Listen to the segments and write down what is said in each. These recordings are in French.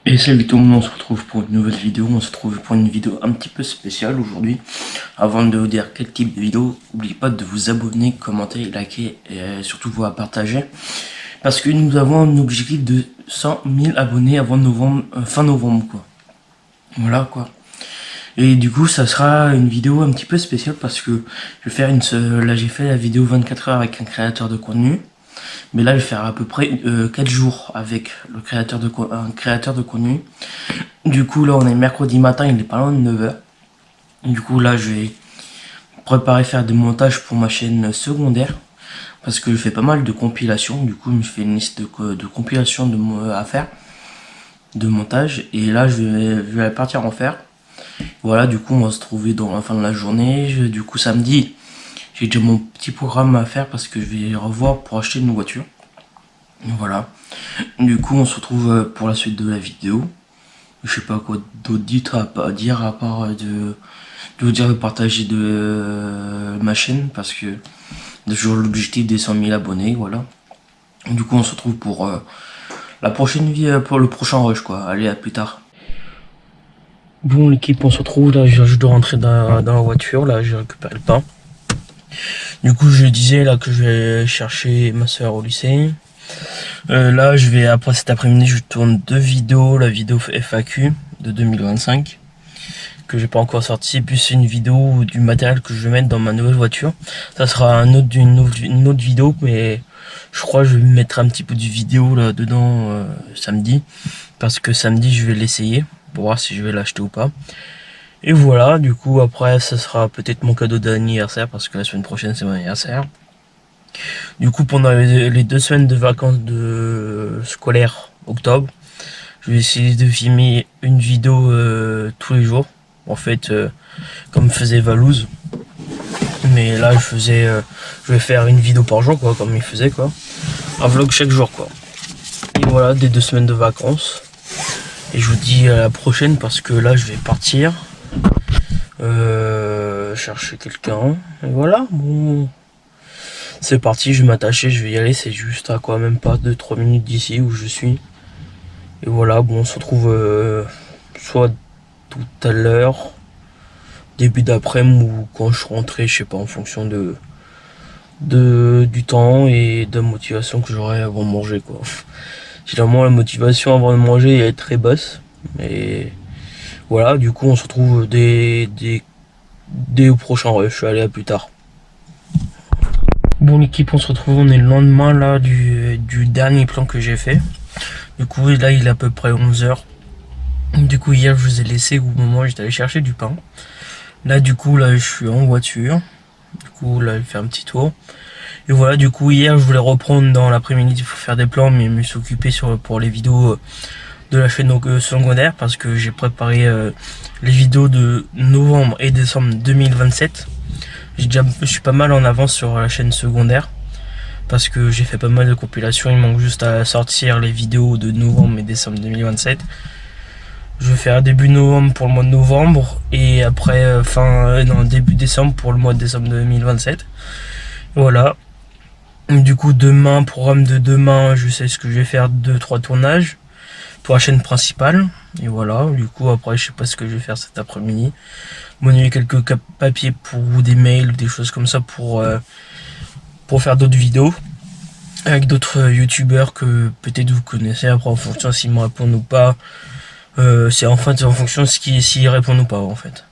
Et salut tout le monde, on se retrouve pour une nouvelle vidéo, on se retrouve pour une vidéo un petit peu spéciale aujourd'hui. Avant de vous dire quel type de vidéo, n'oubliez pas de vous abonner, commenter, liker et surtout vous partager. Parce que nous avons un objectif de 100 000 abonnés avant novembre, fin novembre quoi. Voilà quoi. Et du coup ça sera une vidéo un petit peu spéciale parce que je vais faire là j'ai fait la vidéo 24 heures avec un créateur de contenu. Mais là, je vais faire à peu près 4 jours avec un créateur de contenu. Du coup, là, on est mercredi matin, il est pas loin de 9 h. Du coup, là, je vais préparer faire des montages pour ma chaîne secondaire. Parce que je fais pas mal de compilations. Du coup, je me fais une liste de compilations à faire. De montage. Et là, je vais partir en faire. Voilà, du coup, on va se trouver dans la fin de la journée. Du coup, samedi, j'ai déjà mon petit programme à faire parce que je vais revoir pour acheter une voiture. Voilà. Du coup, on se retrouve pour la suite de la vidéo. Je sais pas quoi d'autre dire à part de vous dire de partager ma chaîne parce que c'est toujours l'objectif des 100 000 abonnés. Voilà. Du coup, on se retrouve pour la prochaine vie, pour le prochain rush quoi. Allez, à plus tard. Bon l'équipe, on se retrouve là, je dois rentrer dans la voiture, là j'ai récupéré le pain. Du coup je disais là que je vais chercher ma soeur au lycée. Là je vais, après cet après-midi je tourne 2 vidéos, la vidéo FAQ de 2025 que j'ai pas encore sorti, puis c'est une vidéo du matériel que je vais mettre dans ma nouvelle voiture. Ça sera une autre vidéo, mais je crois que je vais mettre un petit peu de vidéo là dedans samedi, parce que samedi je vais l'essayer pour voir si je vais l'acheter ou pas. Et voilà, du coup après ça sera peut-être mon cadeau d'anniversaire parce que la semaine prochaine c'est mon anniversaire. Du coup pendant les 2 semaines de vacances scolaires octobre, je vais essayer de filmer une vidéo tous les jours. En fait comme faisait Valouz. Mais là je vais faire une vidéo par jour quoi, comme il faisait quoi. Un vlog chaque jour quoi. Et voilà, des 2 semaines de vacances. Et je vous dis à la prochaine parce que là je vais partir chercher quelqu'un. Et voilà, bon. C'est parti, je vais m'attacher, je vais y aller, c'est juste à quoi même pas 2-3 minutes d'ici où je suis. Et voilà, bon on se retrouve soit tout à l'heure, début d'après-midi ou quand je suis rentré, je sais pas, en fonction du temps et de la motivation que j'aurai avant de manger quoi. Généralement la motivation avant de manger est très basse. Mais voilà, du coup on se retrouve dès au prochain rush. Allez, à plus tard. Bon l'équipe, on se retrouve, on est le lendemain là du dernier plan que j'ai fait. Du coup là il est à peu près 11 h. Du coup hier je vous ai laissé au moment où j'étais allé chercher du pain. Là du coup là je suis en voiture. Du coup là je vais faire un petit tour. Et voilà, du coup hier je voulais reprendre dans l'après-midi pour faire des plans, mais je me suis occupé pour les vidéos de la chaîne secondaire parce que j'ai préparé les vidéos de novembre et décembre 2027. Je suis pas mal en avance sur la chaîne secondaire parce que j'ai fait pas mal de compilations. Il manque juste à sortir les vidéos de novembre et décembre 2027. Je vais faire début novembre pour le mois de novembre et après début décembre pour le mois de décembre 2027. Voilà. Du coup demain, programme de demain, je sais ce que je vais faire, 2-3 tournages pour la chaîne principale. Et voilà, du coup après je sais pas ce que je vais faire cet après-midi. Monnayer quelques papiers ou des mails ou des choses comme ça pour faire d'autres vidéos avec d'autres youtubeurs que peut-être vous connaissez. Après en fonction s'ils me répondent ou pas, c'est en fonction de s'ils répondent ou pas en fait.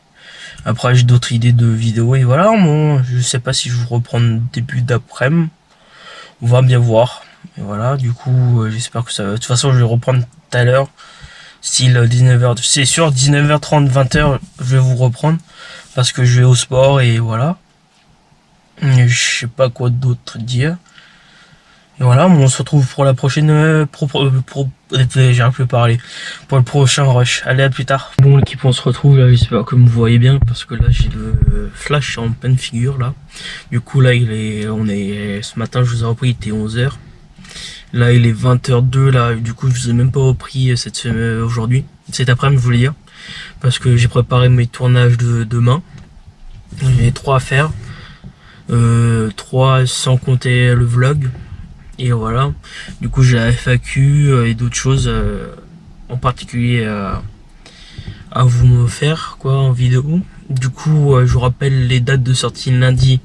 Après j'ai d'autres idées de vidéos et voilà, bon, je sais pas si je vous reprends début d'après-midi. On va bien voir. Et voilà, du coup j'espère que ça va. De toute façon je vais reprendre tout à l'heure. Style 19h, c'est sûr 19h30, 20h je vais vous reprendre parce que je vais au sport et voilà. Et je sais pas quoi d'autre dire. Et voilà, on se retrouve pour la prochaine j'arrive plus à parler. Pour le prochain rush. Allez, à plus tard. Bon l'équipe, on se retrouve là, j'espère que vous voyez bien parce que là j'ai le flash en pleine figure là. Du coup là ce matin je vous ai repris, il était 11 h. Là il est 20h02 là, du coup je vous ai même pas repris cette semaine aujourd'hui. Cet après-midi je voulais dire. Parce que j'ai préparé mes tournages de demain. J'ai 3 à faire. 3 sans compter le vlog. Et voilà. Du coup j'ai la FAQ et d'autres choses en particulier à vous me faire quoi en vidéo. Du coup je vous rappelle les dates de sortie: lundi,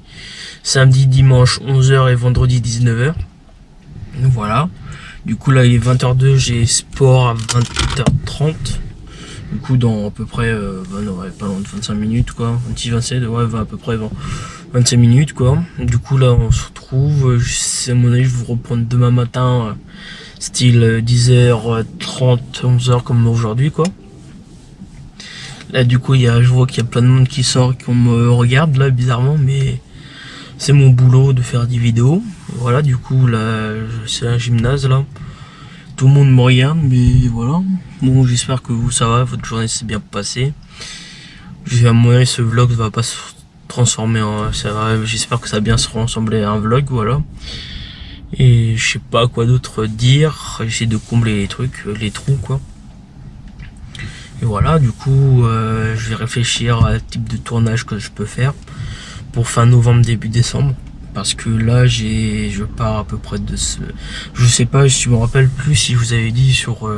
samedi, dimanche 11h et vendredi 19h. Voilà. Du coup là il est 20h02, j'ai sport à 20h30. Du coup dans à peu près pas loin de 25 minutes quoi, 26-27, ouais à peu près 25 minutes quoi. Du coup là on se retrouve, à mon avis je vais vous reprendre demain matin, style 10h30, 11h comme aujourd'hui quoi. Là du coup je vois qu'il y a plein de monde qui sort, qui me regarde là bizarrement, mais c'est mon boulot de faire des vidéos. Voilà, du coup là c'est un gymnase là. Tout le monde me regarde, mais voilà. Bon, j'espère que vous ça va, votre journée s'est bien passée. À mon avis ce vlog va pas se transformer en... J'espère que ça va bien se ressembler à un vlog, voilà. Et je sais pas quoi d'autre dire. J'essaie de combler les trucs, les trous quoi. Et voilà, du coup, je vais réfléchir à type de tournage que je peux faire pour fin novembre, début décembre. Parce que là, je pars à peu près de ce... Je sais pas, je me rappelle plus si je vous avais dit sur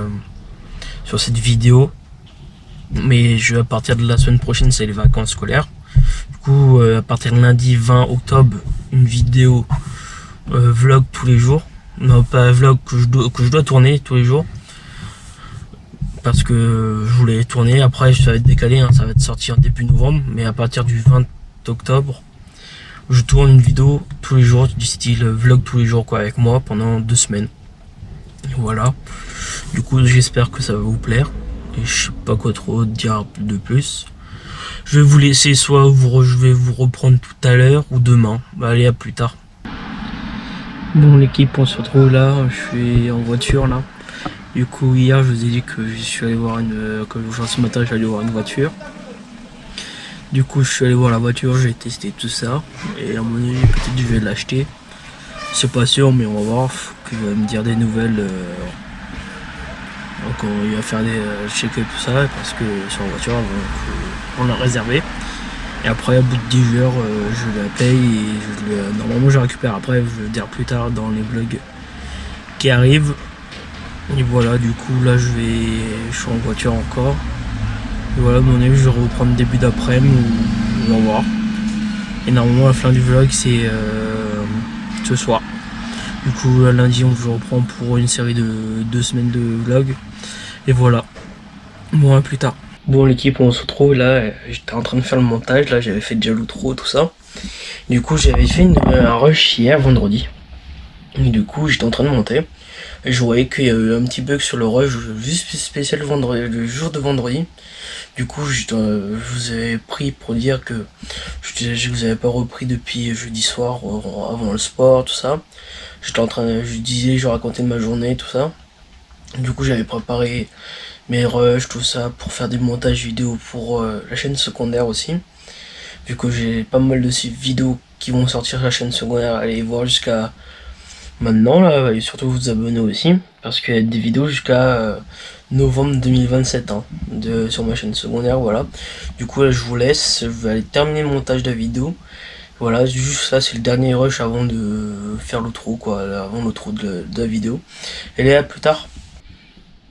cette vidéo. Mais à partir de la semaine prochaine, c'est les vacances scolaires. Du coup, à partir de lundi 20 octobre, une vidéo vlog tous les jours. Non, pas vlog que je dois tourner tous les jours. Parce que je voulais tourner, après ça va être décalé, hein, ça va être sorti en début novembre, mais à partir du 20 octobre, je tourne une vidéo tous les jours, du style vlog tous les jours quoi, avec moi pendant 2 semaines. Et voilà, du coup j'espère que ça va vous plaire, et je sais pas quoi trop dire de plus. Je vais vous laisser, soit je vais vous reprendre tout à l'heure, ou demain. Bah allez, à plus tard. Bon l'équipe, on se retrouve là, je suis en voiture là. Du coup hier je vous ai dit que je suis allé voir ce matin j'allais voir une voiture. Du coup je suis allé voir la voiture, j'ai testé tout ça. Et à mon avis peut-être je vais l'acheter. C'est pas sûr mais on va voir, faut qu'il va me dire des nouvelles. Donc il va faire des checker tout ça parce que sur la voiture on l'a réservé. Et après au bout de 10 heures je la paye et normalement je la récupère après, je vais le dire plus tard dans les vlogs qui arrivent. Et voilà, du coup là je suis en voiture encore. Et voilà, mon avis je vais reprendre début d'après-midi ou on va voir. Et normalement la fin du vlog c'est ce soir. Du coup lundi on se reprend pour une série de 2 semaines de vlog. Et voilà. Bon, à plus tard. Bon l'équipe, on se retrouve là, j'étais en train de faire le montage, là j'avais fait déjà l'outro tout ça. Du coup j'avais fait un rush hier vendredi. Et du coup j'étais en train de monter. Et je voyais qu'il y a eu un petit bug sur le rush, juste spécial le jour de vendredi. Du coup, je vous avais pris pour dire que je vous avais pas repris depuis jeudi soir, avant le sport, tout ça. Je disais, je racontais ma journée, tout ça. Du coup, j'avais préparé mes rushs, tout ça, pour faire des montages vidéo pour la chaîne secondaire aussi. Vu que j'ai pas mal de ces vidéos qui vont sortir sur la chaîne secondaire, allez voir jusqu'à... Maintenant là, et surtout vous abonner aussi, parce qu'il y a des vidéos jusqu'à novembre 2027 hein, sur ma chaîne secondaire, voilà. Du coup là je vous laisse, je vais aller terminer le montage de la vidéo. Voilà, juste ça c'est le dernier rush avant de faire l'outro quoi, avant l'outro de la vidéo. Et là, à plus tard.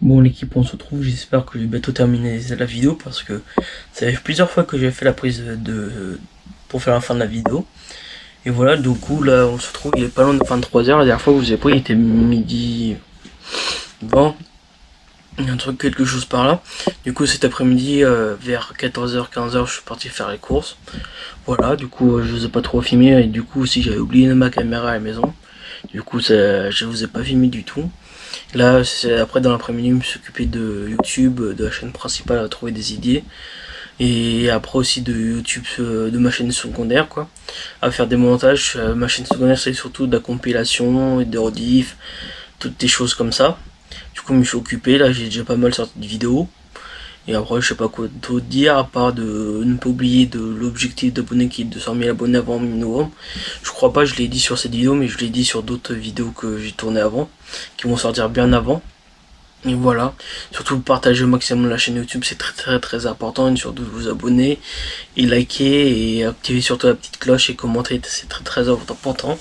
Bon l'équipe, on se retrouve, j'espère que je vais bientôt terminer la vidéo, parce que ça fait plusieurs fois que j'ai fait la prise pour faire la fin de la vidéo. Et voilà, du coup là on se retrouve, il est pas loin de 23h, la dernière fois que vous avez pris il était midi 20, quelque chose par là. Du coup cet après-midi vers 14h, 15h je suis parti faire les courses. Voilà, du coup je vous ai pas trop filmé, et du coup aussi j'avais oublié ma caméra à la maison. Du coup je vous ai pas filmé du tout. Là après dans l'après-midi je me suis occupé de YouTube, de la chaîne principale, à trouver des idées. Et après aussi de YouTube, de ma chaîne secondaire quoi, à faire des montages. Ma chaîne secondaire c'est surtout de la compilation et des rediff, toutes des choses comme ça. Du coup je me suis occupé, là j'ai déjà pas mal sorti de vidéos. Et après je sais pas quoi d'autre dire, à part de ne pas oublier de l'objectif d'abonnés qui est de 200 000 abonnés avant mi-novembre. Je crois pas, je l'ai dit sur cette vidéo, mais je l'ai dit sur d'autres vidéos que j'ai tourné avant, qui vont sortir bien avant. Et voilà, surtout partagez au maximum la chaîne YouTube, c'est très important, et surtout vous abonner et liker et activer surtout la petite cloche et commenter, c'est très important.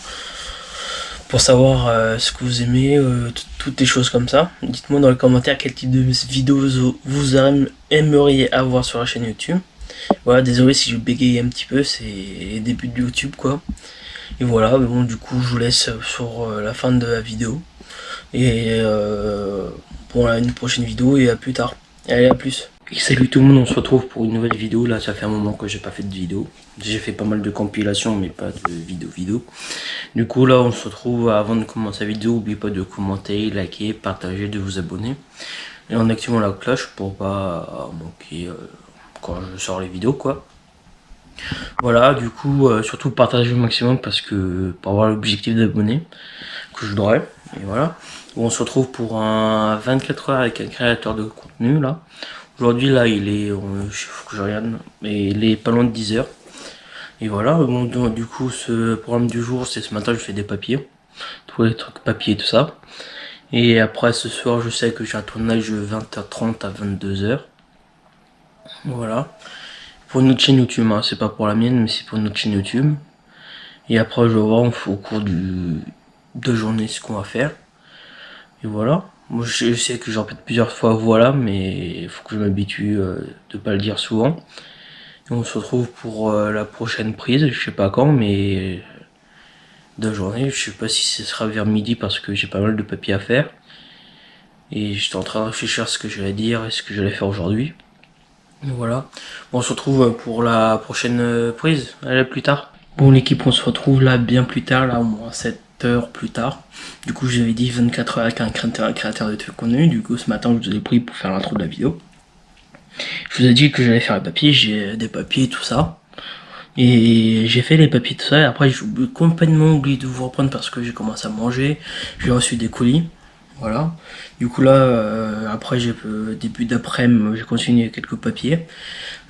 pour savoir ce que vous aimez, toutes les choses comme ça. Dites-moi dans les commentaires quel type de vidéos vous aimeriez avoir sur la chaîne YouTube. Voilà, désolé si je bégaye un petit peu, c'est les débuts de YouTube quoi. Et voilà, mais bon, du coup je vous laisse sur la fin de la vidéo. Et pour une prochaine vidéo, et à plus tard. Allez, à plus. Et salut tout le monde, on se retrouve pour une nouvelle vidéo. Là ça fait un moment que j'ai pas fait de vidéo. J'ai fait pas mal de compilations mais pas de vidéo. Du coup là on se retrouve. Avant de commencer la vidéo, n'oubliez pas de commenter, liker, partager, de vous abonner. Et en activant la cloche pour pas manquer quand je sors les vidéos quoi. Voilà, du coup surtout partager au maximum parce que pour avoir l'objectif d'abonnés que je voudrais. Et voilà, on se retrouve pour un 24 heures avec un créateur de contenu là. Aujourd'hui là il est, faut que je regarde, mais il est pas loin de 10 heures. Et voilà, bon, du coup ce programme du jour c'est ce matin je fais des papiers, tous les trucs papier tout ça. Et après ce soir je sais que j'ai un tournage de 20h30 à 22h. Voilà, pour une autre chaîne YouTube, hein. C'est pas pour la mienne mais c'est pour une autre chaîne YouTube. Et après je vais voir au cours de journée ce qu'on va faire. Et voilà, moi je sais que j'en répète plusieurs fois voilà, mais il faut que je m'habitue de pas le dire souvent. Et on se retrouve pour la prochaine prise, je sais pas quand, mais de journée, je sais pas si ce sera vers midi parce que j'ai pas mal de papiers à faire. Et j'étais en train de réfléchir à ce que j'allais dire et ce que j'allais faire aujourd'hui. Voilà, bon, on se retrouve pour la prochaine prise, allez, plus tard. Bon l'équipe, on se retrouve là bien plus tard, là au moins 7 heures plus tard. Du coup j'avais dit 24 heures avec un créateur de contenu. Du coup ce matin je vous ai pris pour faire l'intro de la vidéo. Je vous ai dit que j'allais faire les papiers, j'ai des papiers tout ça. Et j'ai fait les papiers tout ça et après j'ai complètement oublié de vous reprendre parce que j'ai commencé à manger. J'ai reçu des colis. Voilà. Du coup là, après début d'après-midi, j'ai continué quelques papiers.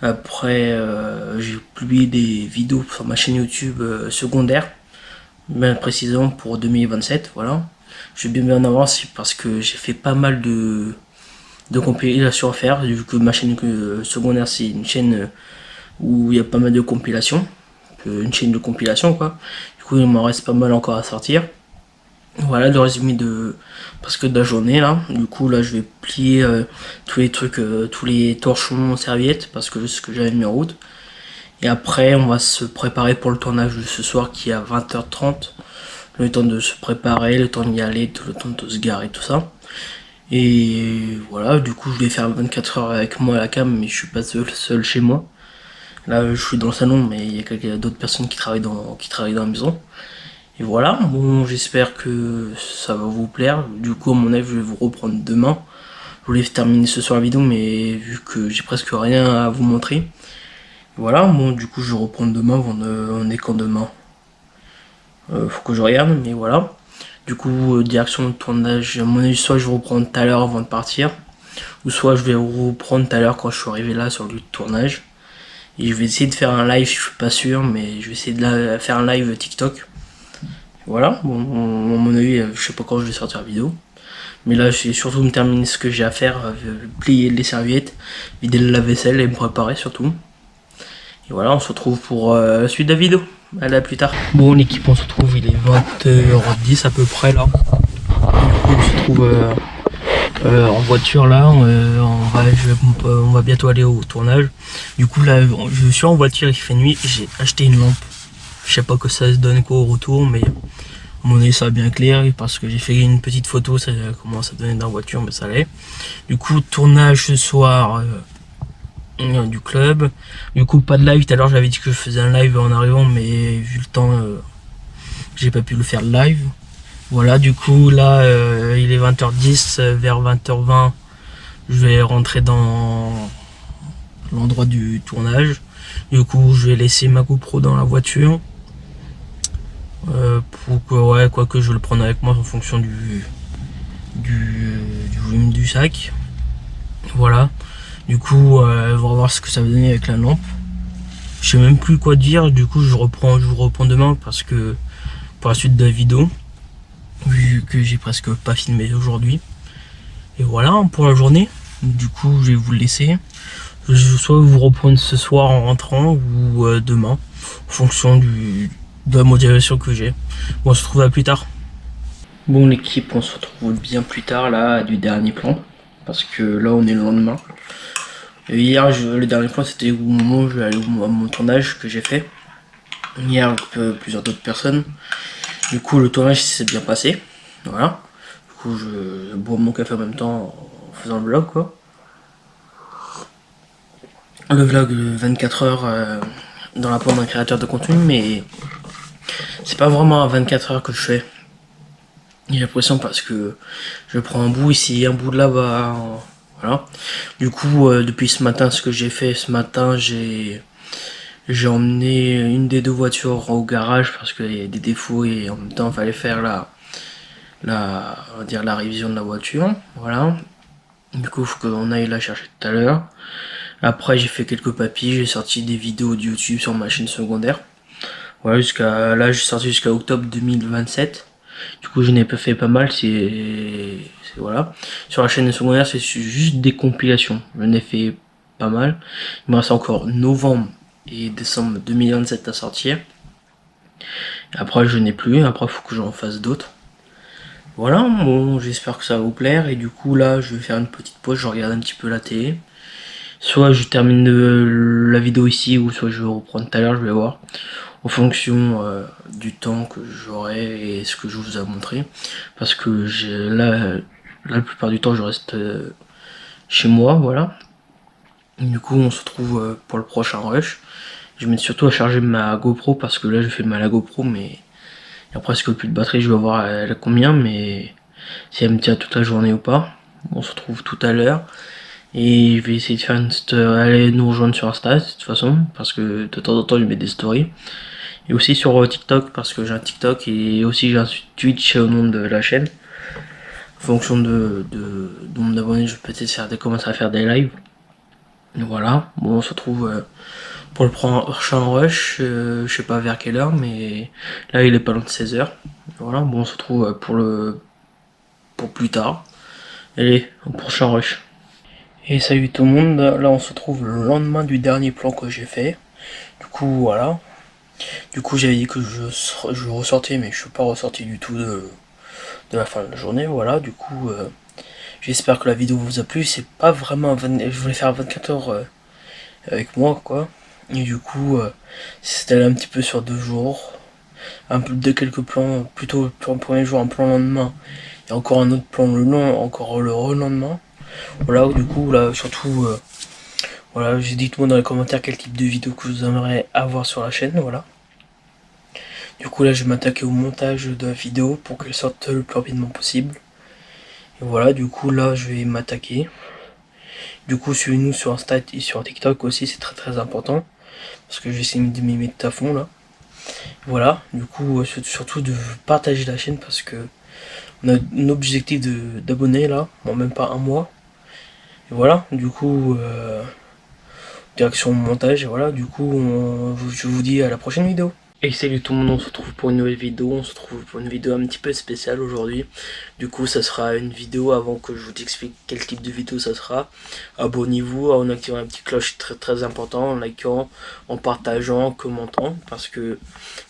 Après, j'ai publié des vidéos sur ma chaîne YouTube secondaire, bien précisément pour 2027. Voilà. Je vais bien en avance parce que j'ai fait pas mal de compilations à faire. Vu que ma chaîne secondaire c'est une chaîne où il y a pas mal de compilations, une chaîne de compilation quoi. Du coup il m'en reste pas mal encore à sortir. Voilà le résumé de la journée là. Du coup là je vais plier tous les trucs, tous les torchons serviettes parce que c'est ce que j'avais mis en route. Et après on va se préparer pour le tournage de ce soir qui est à 20h30. Le temps de se préparer, le temps d'y aller, le temps de se garer, tout ça. Et voilà, du coup je vais faire 24 heures avec moi à la cam, mais je suis pas seul chez moi. Là je suis dans le salon mais il y a d'autres personnes qui travaillent dans la maison. Et voilà, bon j'espère que ça va vous plaire. Du coup à mon avis je vais vous reprendre demain. Je voulais terminer ce soir la vidéo mais vu que j'ai presque rien à vous montrer. Et voilà, bon du coup je vais reprendre demain, on est quand demain faut que je regarde, mais voilà. Du coup direction de tournage, à mon avis soit je vais reprendre tout à l'heure avant de partir. Ou soit je vais reprendre tout à l'heure quand je suis arrivé là sur le lieu de tournage. Et je vais essayer de faire un live, je suis pas sûr, mais je vais essayer de faire un live TikTok. Voilà, bon, à mon avis, je sais pas quand je vais sortir la vidéo. Mais là, je vais surtout me terminer ce que j'ai à faire, plier les serviettes, vider le lave-vaisselle et me préparer surtout. Et voilà, on se retrouve pour la suite de la vidéo. Allez, à plus tard. Bon, l'équipe, on se retrouve, il est 20h10 à peu près là. Du coup, on se trouve en voiture là, on va bientôt aller au tournage. Du coup là je suis en voiture, il fait nuit, j'ai acheté une lampe. Je sais pas que ça se donne quoi au retour, mais à mon avis ça va bien clair parce que j'ai fait une petite photo, ça commence à donner dans la voiture, mais ça allait. Du coup tournage ce soir du club. Du coup pas de live, tout à l'heure j'avais dit que je faisais un live en arrivant, mais vu le temps j'ai pas pu le faire live. Voilà, du coup là il est 20h10, vers 20h20 je vais rentrer dans l'endroit du tournage. Du coup je vais laisser ma GoPro dans la voiture pour que, ouais, quoi que je vais le prendre avec moi en fonction du volume du sac. Voilà, du coup on va voir ce que ça va donner avec la lampe. Je sais même plus quoi dire, du coup je vous reprends demain parce que pour la suite de la vidéo, vu que j'ai presque pas filmé aujourd'hui. Et voilà pour la journée. Du coup je vais vous le laisser. Je soit vous reprendre ce soir en rentrant ou demain en fonction de la motivation que j'ai. Bon, on se retrouve à plus tard. Bon l'équipe, on se retrouve bien plus tard là du dernier plan, parce que là on est le lendemain. Et hier le dernier plan c'était au moment où je vais aller à mon tournage que j'ai fait. Hier avec plusieurs d'autres personnes. Du coup le tournage s'est bien passé. Voilà. Du coup je bois mon café en même temps en faisant le vlog quoi. Le vlog 24 heures dans la peau d'un créateur de contenu, mais c'est pas vraiment à 24 heures que je fais. J'ai l'impression parce que je prends un bout ici, un bout de là-bas, voilà. Du coup, depuis ce matin, ce que j'ai fait ce matin, j'ai emmené une des deux voitures au garage parce qu'il y a des défauts et en même temps, il fallait faire on va dire la révision de la voiture, voilà. Du coup, il faut qu'on aille la chercher tout à l'heure. Après, j'ai fait quelques papiers, j'ai sorti des vidéos de YouTube sur ma chaîne secondaire. Voilà, jusqu'à là, j'ai sorti jusqu'à octobre 2027. Du coup, je n'ai pas fait pas mal, voilà. Sur la chaîne secondaire, c'est juste des compilations. Je n'ai fait pas mal. Il me reste encore novembre et décembre 2027 à sortir. Après, je n'ai plus. Après, il faut que j'en fasse d'autres. Voilà, bon, j'espère que ça va vous plaire. Et du coup, là, je vais faire une petite pause. Je regarde un petit peu la télé. Soit je termine la vidéo ici, ou soit je vais reprendre tout à l'heure, je vais voir. En fonction du temps que j'aurai et ce que je vous ai montré. Parce que là, la plupart du temps, je reste chez moi, voilà. Et du coup, on se retrouve pour le prochain rush. Je vais surtout à charger ma GoPro parce que là, je fais mal à la GoPro, mais il y a presque plus de batterie. Je vais voir elle a combien, mais si elle me tient toute la journée ou pas. On se retrouve tout à l'heure. Et je vais essayer de faire aller nous rejoindre sur Insta de toute façon, parce que de temps en temps je mets des stories. Et aussi sur TikTok, parce que j'ai un TikTok et aussi j'ai un Twitch au nom de la chaîne. En fonction de nombre d'abonnés, je vais peut-être commencer à faire des lives. Et voilà, bon on se retrouve pour le prochain rush, je sais pas vers quelle heure, mais là il est pas loin de 16 h. Voilà, bon on se retrouve pour plus tard. Allez, au prochain rush. Et salut tout le monde, là on se trouve le lendemain du dernier plan que j'ai fait. Du coup voilà. Du coup j'avais dit que je ressortais, mais je suis pas ressorti du tout de la fin de la journée. Voilà, du coup j'espère que la vidéo vous a plu. C'est pas vraiment je voulais faire 24 heures avec moi quoi. Et du coup c'était un petit peu sur 2 jours. Un peu de quelques plans, plutôt le premier jour, un plan le lendemain. Et encore un autre plan encore le relendemain. Voilà, du coup là surtout voilà, dites-moi dans les commentaires quel type de vidéo que vous aimeriez avoir sur la chaîne, voilà. Du coup là je vais m'attaquer au montage de la vidéo pour qu'elle sorte le plus rapidement possible. Et voilà, du coup là je vais m'attaquer. Du coup suivez-nous sur Insta et sur TikTok aussi, c'est très très important. Parce que j'essaie de m'y mettre à fond là. Voilà, du coup surtout de partager la chaîne parce que on a un objectif d'abonnés là, en même pas un mois. Et voilà, du coup direction montage, et voilà, du coup je vous dis à la prochaine vidéo. Et salut tout le monde, on se retrouve pour une nouvelle vidéo, on se retrouve pour une vidéo un petit peu spéciale aujourd'hui. Du coup ça sera une vidéo, avant que je vous explique quel type de vidéo ça sera, abonnez-vous en activant un petit cloche très très important, en likant, en partageant, en commentant, parce que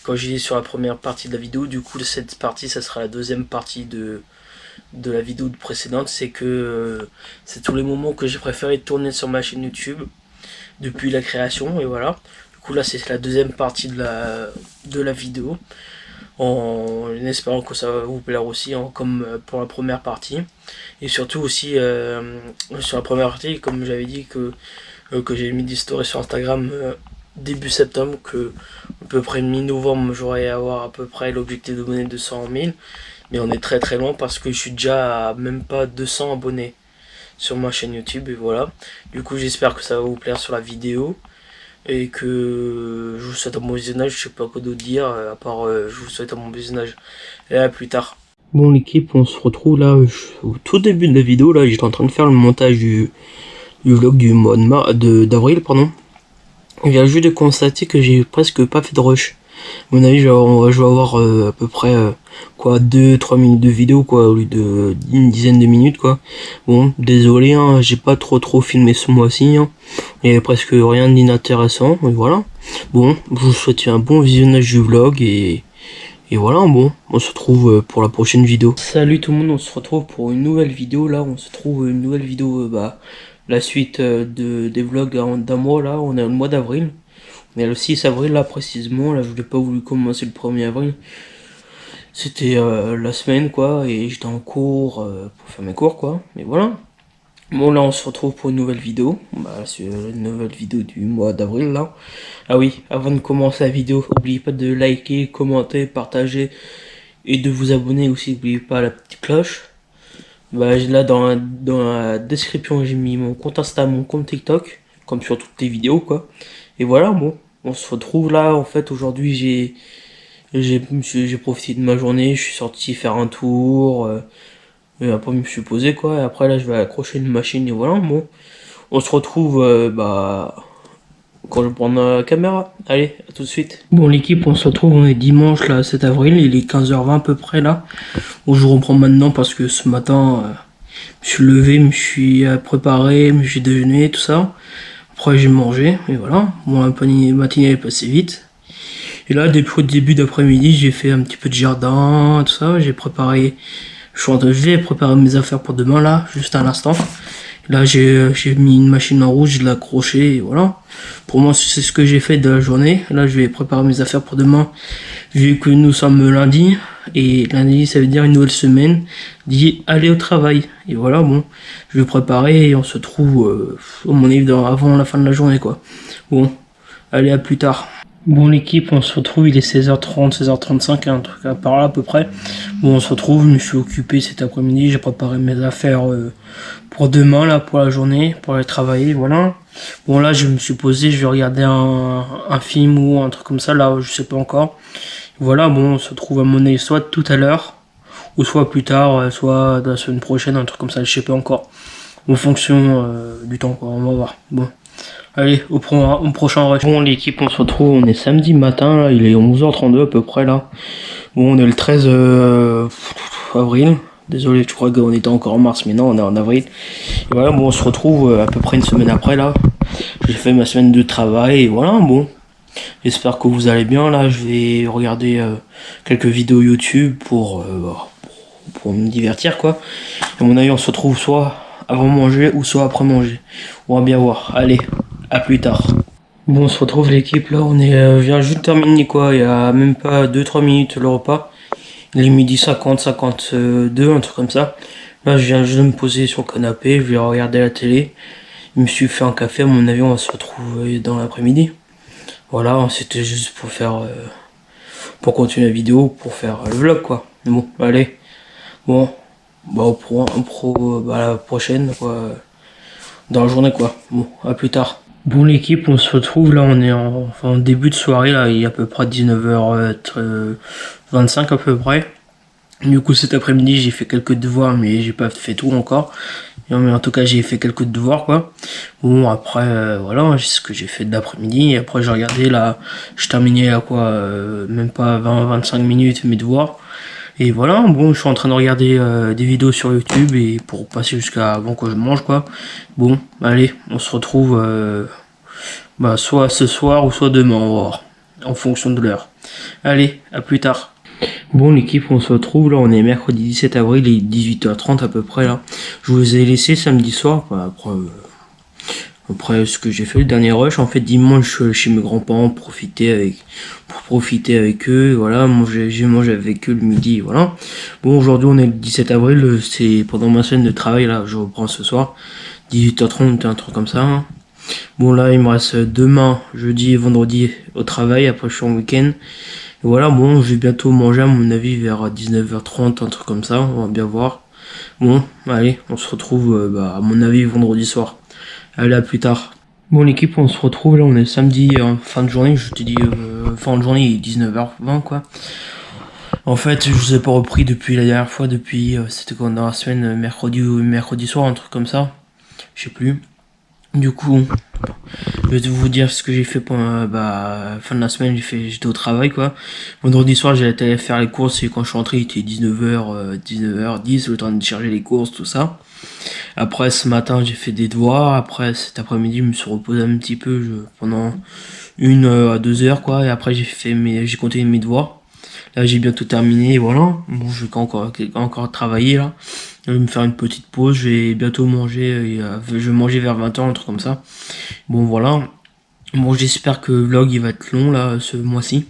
quand j'ai dit sur la première partie de la vidéo, du coup cette partie ça sera la deuxième partie de la vidéo précédente, c'est que c'est tous les moments que j'ai préféré tourner sur ma chaîne YouTube depuis la création, et voilà. Du coup là c'est la deuxième partie de la vidéo, en espérant que ça va vous plaire aussi, comme pour la première partie. Et surtout aussi sur la première partie, comme j'avais dit que j'ai mis des stories sur Instagram début septembre, que à peu près mi-novembre j'aurais avoir à peu près l'objectif de donner 200 000. Mais on est très très loin parce que je suis déjà à même pas 200 abonnés sur ma chaîne YouTube, et voilà. Du coup j'espère que ça va vous plaire sur la vidéo et que je vous souhaite un bon visionnage. Je sais pas quoi d'autre dire à part je vous souhaite un bon visionnage et à plus tard. Bon l'équipe, on se retrouve là au tout début de la vidéo. Là j'étais en train de faire le montage du vlog du mois d'avril, pardon. Je viens juste de constater que j'ai presque pas fait de rush. À mon avis je vais avoir à peu près 2-3 minutes de vidéo quoi, au lieu de une dizaine de minutes quoi. Bon désolé hein, j'ai pas trop filmé ce mois-ci hein. Il y avait presque rien d'inintéressant, et voilà. Bon, je vous souhaite un bon visionnage du vlog et Et voilà, bon, on se retrouve pour la prochaine vidéo. Salut tout le monde, on se retrouve pour une nouvelle vidéo. Là, on se trouve une nouvelle vidéo, la suite des vlogs d'un mois. Là, on est le mois d'avril. On est le 6 avril, là, précisément. Là, je n'ai pas voulu commencer le 1er avril. C'était la semaine, quoi, et j'étais en cours pour faire mes cours, quoi. Mais voilà. Bon, là, on se retrouve pour une nouvelle vidéo. C'est une nouvelle vidéo du mois d'avril, là. Ah oui, avant de commencer la vidéo, n'oubliez pas de liker, commenter, partager et de vous abonner aussi. N'oubliez pas la petite cloche. Là, dans la description, j'ai mis mon compte Insta, mon compte TikTok, comme sur toutes les vidéos, quoi. Et voilà, bon, on se retrouve là. En fait, aujourd'hui, j'ai profité de ma journée. Je suis sorti faire un tour. Et après, je me suis posé, quoi. Et après, là, je vais accrocher une machine. Et voilà, bon. On se retrouve, quand je prends la caméra. Allez, à tout de suite. Bon, l'équipe, on se retrouve. On est dimanche, là, 7 avril. Il est 15h20 à peu près, là. Bon, je reprends maintenant parce que ce matin, je me suis levé, je me suis préparé, je me suis déjeuné, tout ça. Après, j'ai mangé. Et voilà. Bon, la matinée est passée vite. Et là, depuis le début d'après-midi, j'ai fait un petit peu de jardin, tout ça. J'ai préparé. Je vais préparer mes affaires pour demain, là, juste à l'instant. Là, j'ai mis une machine en rouge, je l'ai accrochée, et voilà. Pour moi, c'est ce que j'ai fait de la journée. Là, je vais préparer mes affaires pour demain, vu que nous sommes lundi. Et lundi, ça veut dire une nouvelle semaine, dit aller au travail. Et voilà, bon, je vais préparer et on se trouve, au mon avis, avant la fin de la journée, quoi. Bon, allez, à plus tard. Bon, l'équipe, on se retrouve, il est 16h30, 16h35, un truc par là à peu près. Bon, on se retrouve, je me suis occupé cet après-midi, j'ai préparé mes affaires pour demain, là, pour la journée, pour aller travailler, voilà. Bon, là, je me suis posé, je vais regarder un film ou un truc comme ça, là, je sais pas encore. Voilà, bon, on se retrouve à mon avis soit tout à l'heure, ou soit plus tard, soit la semaine prochaine, un truc comme ça, je sais pas encore. En fonction du temps, quoi, on va voir. Bon. Allez, au prochain rush. Bon, l'équipe, on se retrouve, on est samedi matin, là, il est 11h32 à peu près, là. Bon, on est le 13 avril. Désolé, je crois qu'on était encore en mars, mais non, on est en avril. Et voilà, bon, on se retrouve à peu près une semaine après, là. J'ai fait ma semaine de travail, et voilà, bon. J'espère que vous allez bien, là. Je vais regarder quelques vidéos YouTube pour me divertir, quoi. À mon avis, on se retrouve soit avant manger ou soit après manger. On va bien voir. Allez, à plus tard. Bon, on se retrouve l'équipe, là. On vient juste de terminer, quoi. Il y a même pas 2-3 minutes le repas. Il est midi 50, 52, un truc comme ça. Là, je viens juste de me poser sur le canapé. Je vais regarder la télé. Je me suis fait un café. À mon avis, on va se retrouver dans l'après-midi. Voilà, c'était juste pour faire... pour continuer la vidéo, pour faire le vlog, quoi. Bon, allez. Bon, la prochaine, quoi. Dans la journée, quoi. Bon, à plus tard. Bon, l'équipe, on se retrouve, là, on est en début de soirée, là, il y a à peu près 19h25 à peu près. Du coup, cet après-midi, j'ai fait quelques devoirs, mais j'ai pas fait tout encore. Mais en tout cas, j'ai fait quelques devoirs, quoi. Bon, après, voilà, c'est ce que j'ai fait de l'après-midi. Et après, j'ai regardé, là, je terminais à quoi, même pas 20-25 minutes mes devoirs. Et voilà, bon, je suis en train de regarder des vidéos sur YouTube et pour passer jusqu'à avant que je mange, quoi. Bon, allez, on se retrouve soit ce soir ou soit demain, on va voir, en fonction de l'heure. Allez, à plus tard. Bon, l'équipe, on se retrouve, là, on est mercredi 17 avril, il est 18h30 à peu près, là. Je vous ai laissé samedi soir, après ce que j'ai fait le dernier rush, en fait, dimanche, je suis allé chez mes grands-parents pour profiter avec eux, voilà, j'ai mangé avec eux le midi, voilà. Bon, aujourd'hui, on est le 17 avril, c'est pendant ma semaine de travail, là, je reprends ce soir, 18h30, un truc comme ça, hein. Bon, là, il me reste demain, jeudi et vendredi au travail, après je suis en week-end. Et voilà, bon, je vais bientôt manger à mon avis vers 19h30, un truc comme ça, on va bien voir. Bon, allez, on se retrouve à mon avis vendredi soir. Allez, à plus tard. Bon, l'équipe, on se retrouve, là, on est samedi, fin de journée, je te dis, fin de journée, il est 19h20, quoi. En fait, je vous ai pas repris depuis la dernière fois, c'était quand dans la semaine, mercredi soir, un truc comme ça. Je sais plus. Du coup, je vais vous dire ce que j'ai fait pendant fin de la semaine, j'étais au travail, quoi. Vendredi soir, j'ai été faire les courses et quand je suis rentré, il était 19h10, le temps de charger les courses, tout ça. Après, ce matin, j'ai fait des devoirs. Après, cet après-midi, je me suis reposé un petit peu pendant 1 à 2 heures, quoi. Et après, j'ai continué mes devoirs. Là j'ai bientôt terminé, voilà. Bon, je vais encore travailler là. Je vais me faire une petite pause, je vais bientôt manger, je vais manger vers 20 h, un truc comme ça. Bon voilà. Bon, j'espère que le vlog il va être long là ce mois-ci.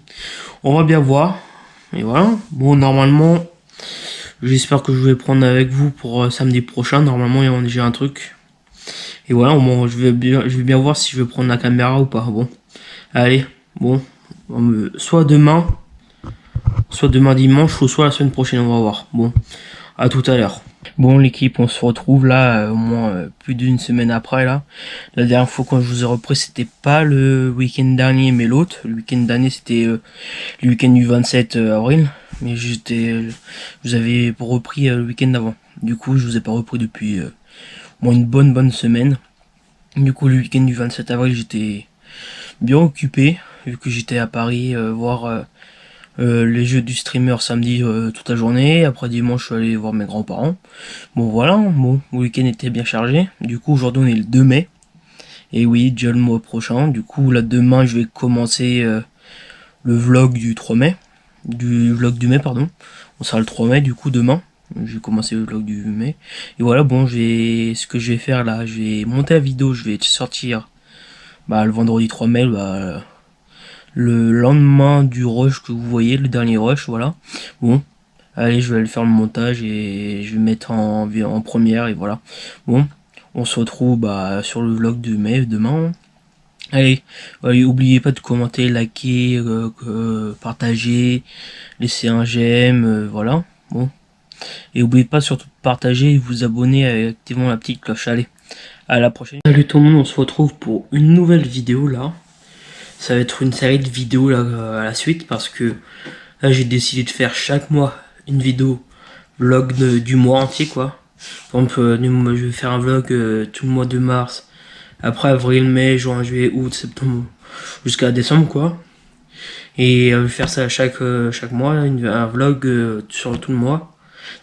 On va bien voir. Et voilà. Bon, normalement, j'espère que je vais prendre avec vous pour samedi prochain. Normalement, il y a déjà un truc. Et voilà, bon, je vais bien voir si je vais prendre la caméra ou pas. Bon, allez, bon, soit demain dimanche, ou soit la semaine prochaine, on va voir. Bon, à tout à l'heure. Bon l'équipe, on se retrouve là au moins plus d'une semaine après là. La dernière fois quand je vous ai repris, c'était pas le week-end dernier mais l'autre. Le week-end dernier c'était le week-end du 27 avril. Mais je vous avais repris le week-end d'avant. Du coup je vous ai pas repris depuis une bonne semaine. Du coup le week-end du 27 avril j'étais bien occupé. Vu que j'étais à Paris voir les jeux du streamer samedi toute la journée. Après dimanche je suis allé voir mes grands-parents. Bon voilà, bon, le week-end était bien chargé. Du coup aujourd'hui on est le 2 mai. Et oui, déjà le mois prochain. Du coup là demain je vais commencer le vlog du 3 mai. Du vlog du mai pardon. On sera le 3 mai du coup demain. Je vais commencer le vlog du mai. Et voilà, bon, ce que je vais faire là, je vais monter la vidéo, je vais sortir le vendredi 3 mai, le lendemain du rush que vous voyez, le dernier rush, voilà. Bon, allez, je vais aller faire le montage et je vais mettre en première et voilà. Bon, on se retrouve sur le vlog de mai demain. Allez, n'oubliez pas de commenter, liker, partager, laisser un j'aime, voilà. Bon, et n'oubliez pas surtout de partager et vous abonner en activant la petite cloche. Allez, à la prochaine. Salut tout le monde, on se retrouve pour une nouvelle vidéo là. Ça va être une série de vidéos là à la suite parce que là j'ai décidé de faire chaque mois une vidéo vlog du mois entier quoi. Par exemple, je vais faire un vlog tout le mois de mars, après avril, mai, juin, juillet, août, septembre, jusqu'à décembre quoi. Et je vais faire ça chaque mois, un vlog sur tout le mois.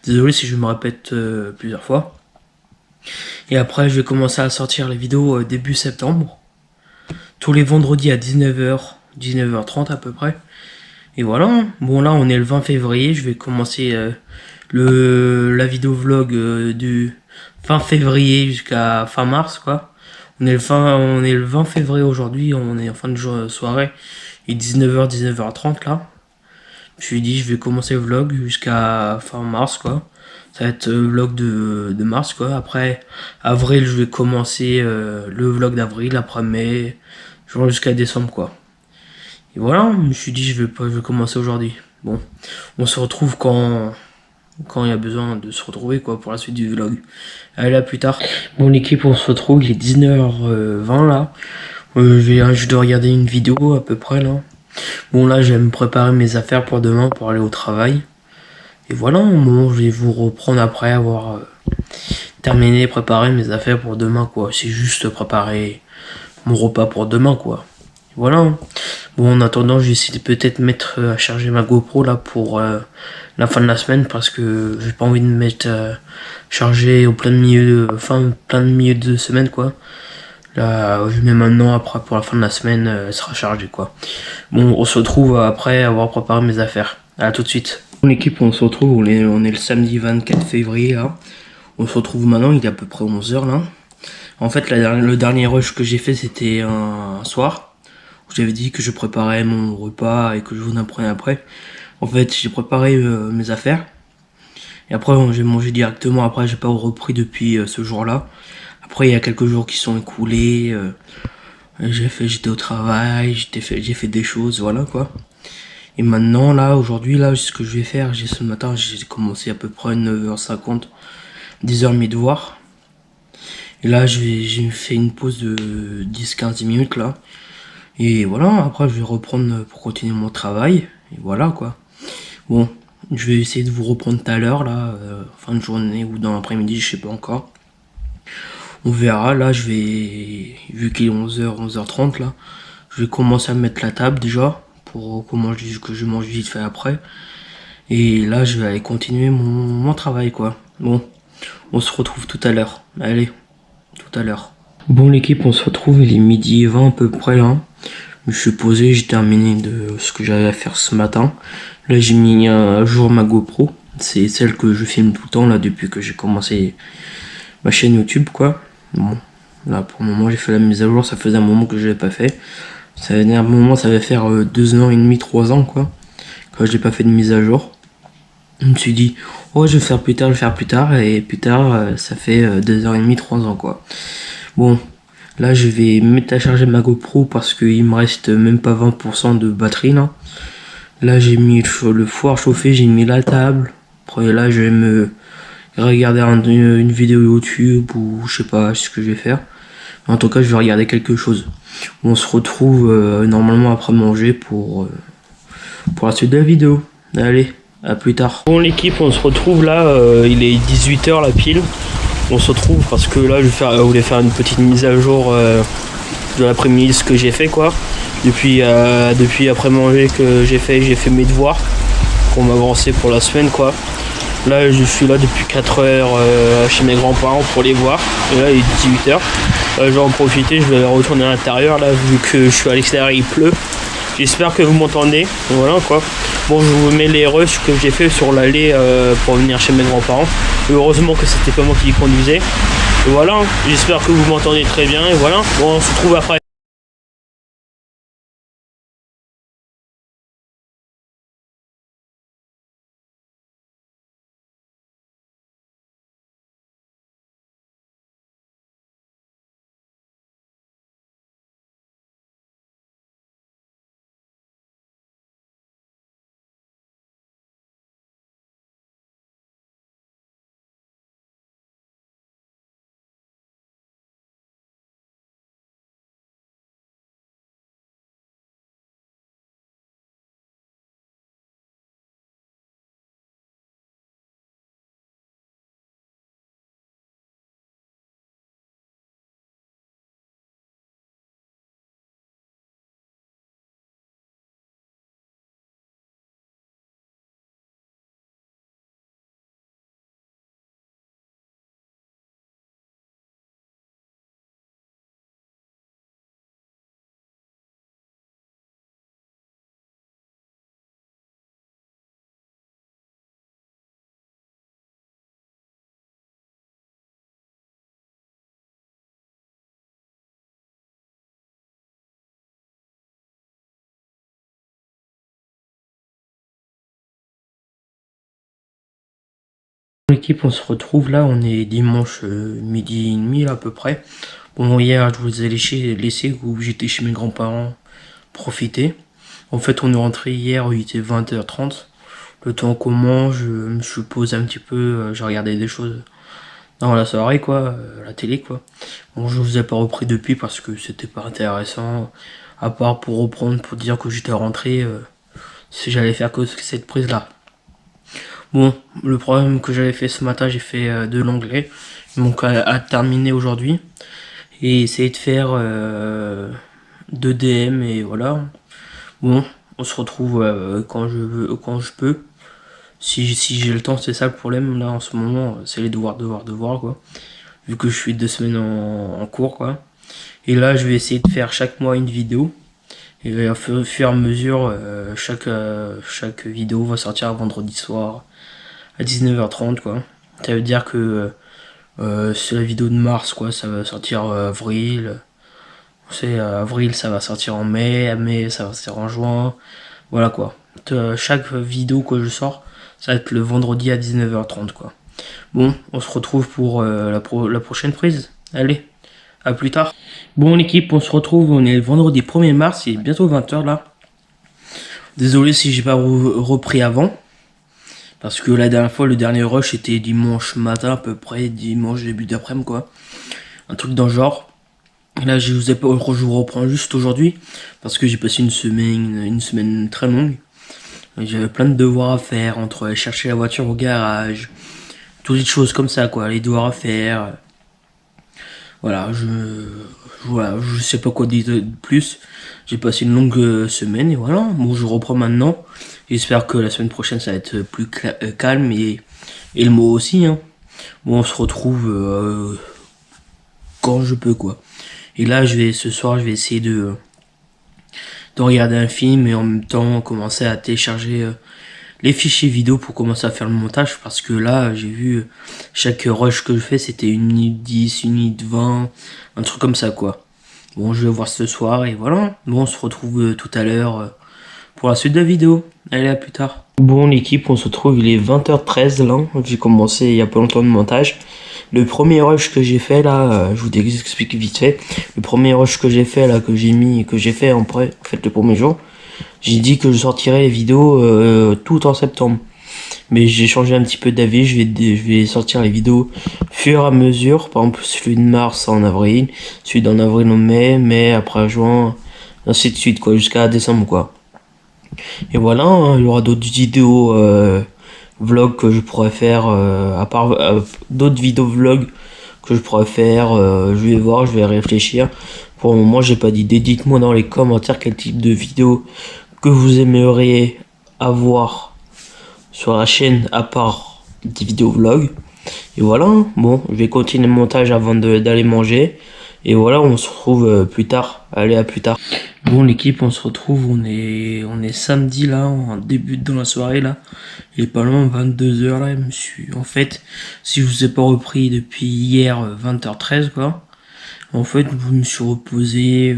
Désolé si je me répète plusieurs fois. Et après je vais commencer à sortir les vidéos début septembre. Tous les vendredis à 19h, 19h30 à peu près. Et voilà, bon là on est le 20 février, je vais commencer la vidéo vlog du fin février jusqu'à fin mars quoi. On est le 20 février aujourd'hui, on est en fin de soirée, et 19h, 19h30 là. Je me suis dit je vais commencer le vlog jusqu'à fin mars quoi. Ça va être le vlog de mars quoi. Après avril je vais commencer le vlog d'avril, après mai, jusqu'à décembre quoi. Et voilà, je me suis dit je vais commencer aujourd'hui. Bon, on se retrouve quand il y a besoin de se retrouver quoi pour la suite du vlog. Allez, à plus tard. Bon l'équipe, on se retrouve, il est 19h20 là. Je dois regarder une vidéo à peu près là. Bon là je vais me préparer mes affaires pour demain pour aller au travail. Et voilà, bon, je vais vous reprendre après avoir terminé, préparer mes affaires pour demain quoi. C'est juste préparer mon repas pour demain quoi. Voilà. Bon, en attendant, je vais essayer de peut-être mettre à charger ma GoPro là pour la fin de la semaine parce que j'ai pas envie de mettre chargé au plein milieu de semaine quoi. Là, je mets maintenant, après pour la fin de la semaine, elle sera chargée quoi. Bon, on se retrouve après avoir préparé mes affaires. À tout de suite. Bon, l'équipe, on se retrouve, on est le samedi 24 février là. On se retrouve maintenant, il est à peu près 11h là. En fait, le dernier rush que j'ai fait, c'était un soir. J'avais dit que je préparais mon repas et que je vous en prenais après. En fait, j'ai préparé mes affaires. Et après, j'ai mangé directement. Après, j'ai pas repris depuis ce jour-là. Après, il y a quelques jours qui sont écoulés. J'étais au travail, j'ai fait des choses, voilà quoi. Et maintenant, là, aujourd'hui, là, ce que je vais faire, ce matin, j'ai commencé à peu près 9h50, 10h mes devoirs. Et là, j'ai fait une pause de 10-15 minutes, là. Et voilà, après, je vais reprendre pour continuer mon travail. Et voilà, quoi. Bon, je vais essayer de vous reprendre tout à l'heure, là, fin de journée ou dans l'après-midi, je sais pas encore. On verra, là, vu qu'il est 11h, 11h30, là, je vais commencer à mettre la table, déjà, pour que je mange vite fait après. Et là, je vais aller continuer mon travail, quoi. Bon, on se retrouve tout à l'heure. Allez, tout à l'heure. Bon, l'équipe, on se retrouve, il est 12h20 à peu près, là. Je me suis posé, j'ai terminé de ce que j'avais à faire ce matin. Là j'ai mis à jour ma GoPro. C'est celle que je filme tout le temps là depuis que j'ai commencé ma chaîne YouTube quoi. Bon, là pour le moment j'ai fait la mise à jour, ça faisait un moment que je l'avais pas fait. Ça faisait un moment, ça va faire 2 ans et demi, 3 ans quoi. Quand j'ai pas fait de mise à jour. Je me suis dit, oh je vais faire plus tard, je vais faire plus tard. Et plus tard, ça fait 2 ans et demi, 3 ans quoi. Bon, là je vais mettre à charger ma GoPro parce qu'il me reste même pas 20% de batterie là. Là j'ai mis le four chauffé, j'ai mis la table. Après là je vais me regarder une vidéo YouTube ou je sais pas ce que je vais faire. En tout cas je vais regarder quelque chose. On se retrouve normalement après manger pour la suite de la vidéo. Allez, à plus tard. Bon l'équipe, on se retrouve là, il est 18 h la pile. On se retrouve parce que là je voulais faire une petite mise à jour de l'après-midi, ce que j'ai fait quoi. Depuis après manger que j'ai fait mes devoirs pour m'avancer pour la semaine quoi. Là je suis là depuis 4 h chez mes grands-parents pour les voir. Et là il est 18 h. Je vais en profiter, je vais retourner à l'intérieur là vu que je suis à l'extérieur, il pleut. J'espère que vous m'entendez. Voilà quoi. Bon, je vous mets les rushs que j'ai fait sur l'allée pour venir chez mes grands-parents. Heureusement que c'était pas moi qui conduisais. Et voilà, j'espère que vous m'entendez très bien. Et voilà, bon, on se retrouve après. L'équipe, on se retrouve là, on est dimanche midi et demi là, à peu près. Bon, hier je vous ai laissé où j'étais chez mes grands-parents profiter. En fait, on est rentré hier, il était 20 h 30. Le temps qu'on mange, je me suis posé un petit peu, j'ai regardé des choses dans la soirée quoi, la télé quoi. Bon, je vous ai pas repris depuis parce que c'était pas intéressant, à part pour reprendre, pour dire que j'étais rentré, si j'allais faire que cette prise là. Bon, le problème que j'avais fait ce matin, j'ai fait de l'anglais, donc à terminer aujourd'hui, et essayer de faire 2 DM et voilà. Bon, on se retrouve quand je veux, quand je peux. Si j'ai le temps, c'est ça le problème là en ce moment, c'est les devoirs quoi. Vu que je suis 2 semaines en cours quoi. Et là je vais essayer de faire chaque mois une vidéo. Et au fur et à mesure, chaque vidéo va sortir vendredi soir à 19 h 30 quoi. Ça veut dire que c'est la vidéo de mars quoi, ça va sortir avril. C'est avril, ça va sortir en mai, mai ça va sortir en juin. Voilà quoi. Chaque vidéo que je sors, ça va être le vendredi à 19 h 30 quoi. Bon, on se retrouve pour la prochaine prise. Allez, à plus tard. Bon l'équipe, on se retrouve, on est le vendredi 1er mars, il est bientôt 20 h là. Désolé si j'ai pas repris avant. Parce que la dernière fois, le dernier rush était dimanche matin à peu près, dimanche début d'après-midi quoi. Un truc dans le genre. Et là je vous reprends juste aujourd'hui. Parce que j'ai passé une semaine très longue. J'avais plein de devoirs à faire, entre aller chercher la voiture au garage, toutes les choses comme ça quoi, les devoirs à faire. Voilà, je sais pas quoi dire de plus. J'ai passé une longue semaine et voilà, bon je reprends maintenant. J'espère que la semaine prochaine ça va être plus calme et le mot aussi hein. Bon on se retrouve quand je peux quoi. Et là ce soir je vais essayer de regarder un film et en même temps commencer à télécharger les fichiers vidéo pour commencer à faire le montage, parce que là j'ai vu chaque rush que je fais c'était 1 minute 10, 1 minute 20, un truc comme ça quoi. Bon, je vais voir ce soir et voilà. Bon, on se retrouve tout à l'heure pour la suite de la vidéo. Allez, à plus tard. Bon, l'équipe, on se retrouve, il est 20h13 là. J'ai commencé il y a pas longtemps le montage. Le premier rush que j'ai fait là, je vous explique vite fait. Le premier rush que j'ai fait là, que j'ai fait en fait le premier jour, j'ai dit que je sortirais les vidéos tout en septembre. Mais j'ai changé un petit peu d'avis, je vais sortir les vidéos fur et à mesure. Par exemple, celui de mars en avril, celui d'en avril en mai, mai après juin, ainsi de suite quoi, jusqu'à décembre quoi. Et voilà, hein, il y aura d'autres vidéos vlogs que je pourrais faire, à part d'autres vidéos vlogs que je pourrais faire, je vais voir, je vais réfléchir. Pour le moment, j'ai pas d'idée. Dites-moi dans les commentaires quel type de vidéo que vous aimeriez avoir sur la chaîne à part des vidéos vlogs. Et voilà, bon, je vais continuer le montage avant d'aller manger. Et voilà, on se retrouve plus tard. Allez, à plus tard. Bon, l'équipe, on se retrouve, on est samedi là, on débute dans la soirée là. Il est pas loin 22h là, en fait, si je vous ai pas repris depuis hier 20h13 quoi. En fait, je me suis reposé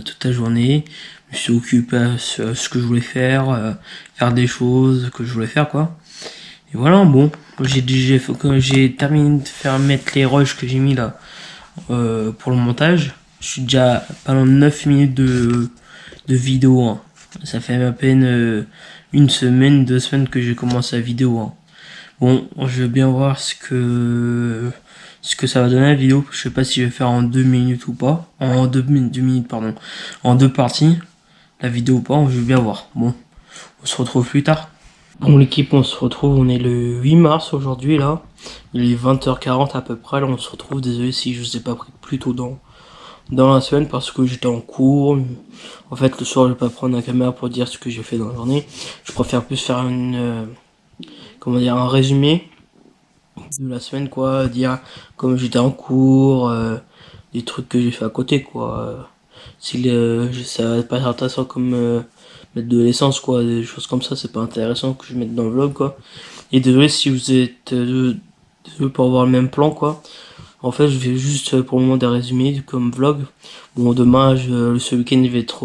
toute la journée, je me suis occupé à ce que je voulais faire, faire des choses que je voulais faire quoi. Et voilà, bon, j'ai terminé de mettre les rushs que j'ai mis là pour le montage. Je suis déjà pas loin de 9 minutes de vidéo, hein. Ça fait à peine 1 semaine, 2 semaines que j'ai commencé la vidéo, hein. Bon, je vais bien voir ce que ça va donner la vidéo. Je sais pas si je vais faire en 2 minutes ou pas. En 2 minutes, pardon. En 2 parties. La vidéo ou pas, je vais bien voir. Bon, on se retrouve plus tard. Bon, l'équipe, on se retrouve. On est le 8 mars aujourd'hui, là. Il est 20h40 à peu près. Là, on se retrouve. Désolé si je vous ai pas pris plus tôt dans la semaine parce que j'étais en cours. En fait, le soir, je vais pas prendre la caméra pour dire ce que j'ai fait dans la journée. Je préfère plus faire un résumé de la semaine quoi, dire comme j'étais en cours, des trucs que j'ai fait à côté quoi. Si ça va pas être intéressant comme mettre de l'essence quoi, des choses comme ça, c'est pas intéressant que je mette dans le vlog quoi. Et désolé si vous êtes désolé pour avoir le même plan quoi. En fait, je vais juste pour le moment des résumés comme vlog. Bon, demain, ce week-end, je vais être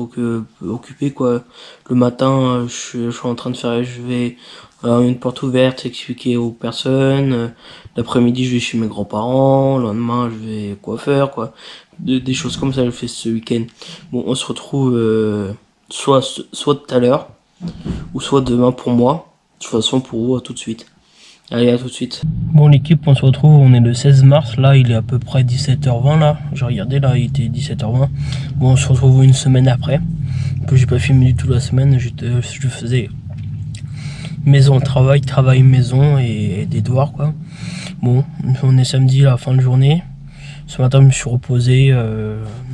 occupé quoi. Le matin, je suis en train de faire, je vais une porte ouverte, expliquer aux personnes. L'après-midi, je vais chez mes grands-parents. Le lendemain, je vais coiffeur quoi. Des choses comme ça, je fais ce week-end. Bon, on se retrouve soit tout à l'heure ou soit demain pour moi. De toute façon, pour vous, à tout de suite. Allez, à tout de suite. Bon, l'équipe, on se retrouve, on est le 16 mars, là, il est à peu près 17h20, là. J'ai regardé, là, il était 17h20. Bon, on se retrouve une semaine après, que j'ai pas filmé du tout la semaine, je faisais maison, travail, maison et des devoirs, quoi. Bon, on est samedi, là, fin de journée. Ce matin, je me suis reposé,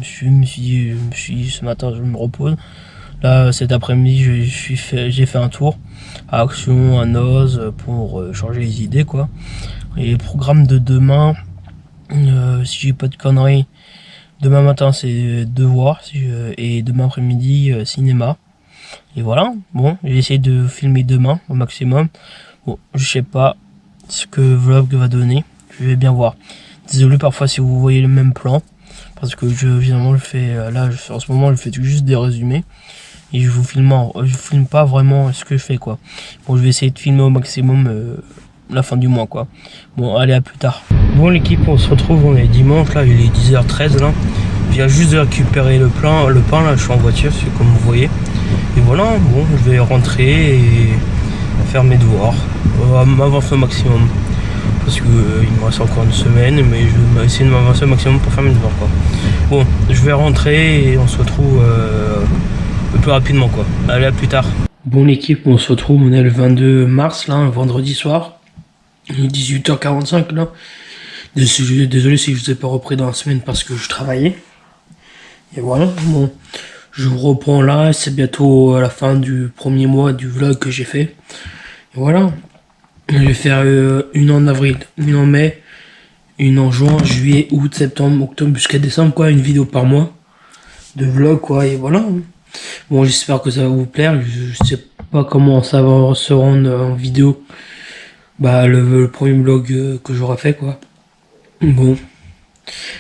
ce matin, je me repose. Là, cet après-midi, j'ai fait un tour à Action, à Noz, pour changer les idées, quoi. Et le programme de demain, si j'ai pas de conneries, demain matin, c'est devoir, et demain après-midi, cinéma. Et voilà, bon, j'ai essayé de filmer demain au maximum. Bon, je sais pas ce que vlog va donner, je vais bien voir. Désolé parfois si vous voyez le même plan, parce que évidemment, je fais, là, en ce moment, je fais juste des résumés. Et je vous filme pas vraiment ce que je fais quoi. Bon, je vais essayer de filmer au maximum la fin du mois quoi. Bon, allez, à plus tard. Bon, l'équipe, on se retrouve, on est dimanche là, il est 10h13 là. Je viens juste de récupérer le pain là, je suis en voiture, c'est comme vous voyez. Et voilà, bon, je vais rentrer et faire mes devoirs, m'avancer au maximum. Parce que il me reste encore une semaine, mais je vais essayer de m'avancer au maximum pour faire mes devoirs quoi. Bon, je vais rentrer et on se retrouve un peu rapidement quoi. Allez, à plus tard. Bon, l'équipe, on se retrouve, on est le 22 mars là, un vendredi soir. Il est 18h45 là. Désolé si je vous ai pas repris dans la semaine parce que je travaillais. Et voilà, bon, je vous reprends là, c'est bientôt à la fin du premier mois du vlog que j'ai fait. Et voilà, je vais faire une en avril, une en mai, une en juin, juillet, août, septembre, octobre jusqu'à décembre quoi, une vidéo par mois de vlog quoi, et voilà. Bon, j'espère que ça va vous plaire. Je sais pas comment ça va se rendre en vidéo. Bah, le premier vlog que j'aurai fait, quoi. Bon,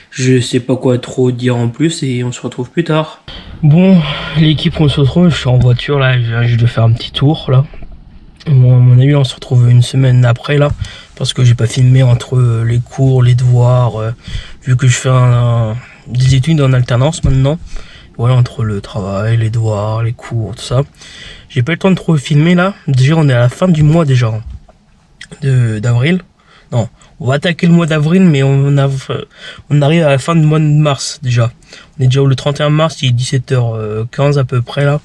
je sais pas quoi trop dire en plus et on se retrouve plus tard. Bon, l'équipe, on se retrouve. Je suis en voiture là. Je viens juste de faire un petit tour là. Bon, à mon avis, on se retrouve une semaine après là. Parce que j'ai pas filmé entre les cours, les devoirs. Vu que je fais des études en alternance maintenant. Voilà, entre le travail, les devoirs, les cours, tout ça. J'ai pas eu le temps de trop filmer là. Déjà, on est à la fin du mois déjà. D'avril. Non, on va attaquer le mois d'avril, mais on arrive à la fin du mois de mars déjà. On est déjà le 31 mars, il est 17h15 à peu près là.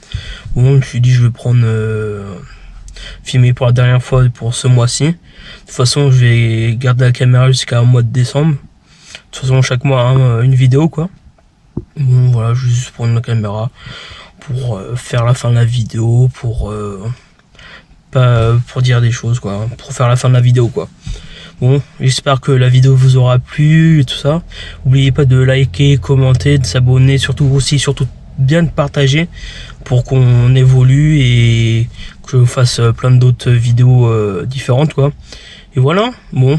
Bon, je me suis dit je vais prendre filmer pour la dernière fois pour ce mois-ci. De toute façon, je vais garder la caméra jusqu'à mois de décembre. De toute façon, chaque mois hein, une vidéo quoi. Bon voilà, je vais juste prendre la caméra pour faire la fin de la vidéo, pour dire des choses quoi, pour faire la fin de la vidéo quoi. Bon, j'espère que la vidéo vous aura plu et tout ça. N'oubliez pas de liker, commenter, de s'abonner, surtout bien de partager pour qu'on évolue et que je fasse plein d'autres vidéos différentes quoi. Et voilà, bon,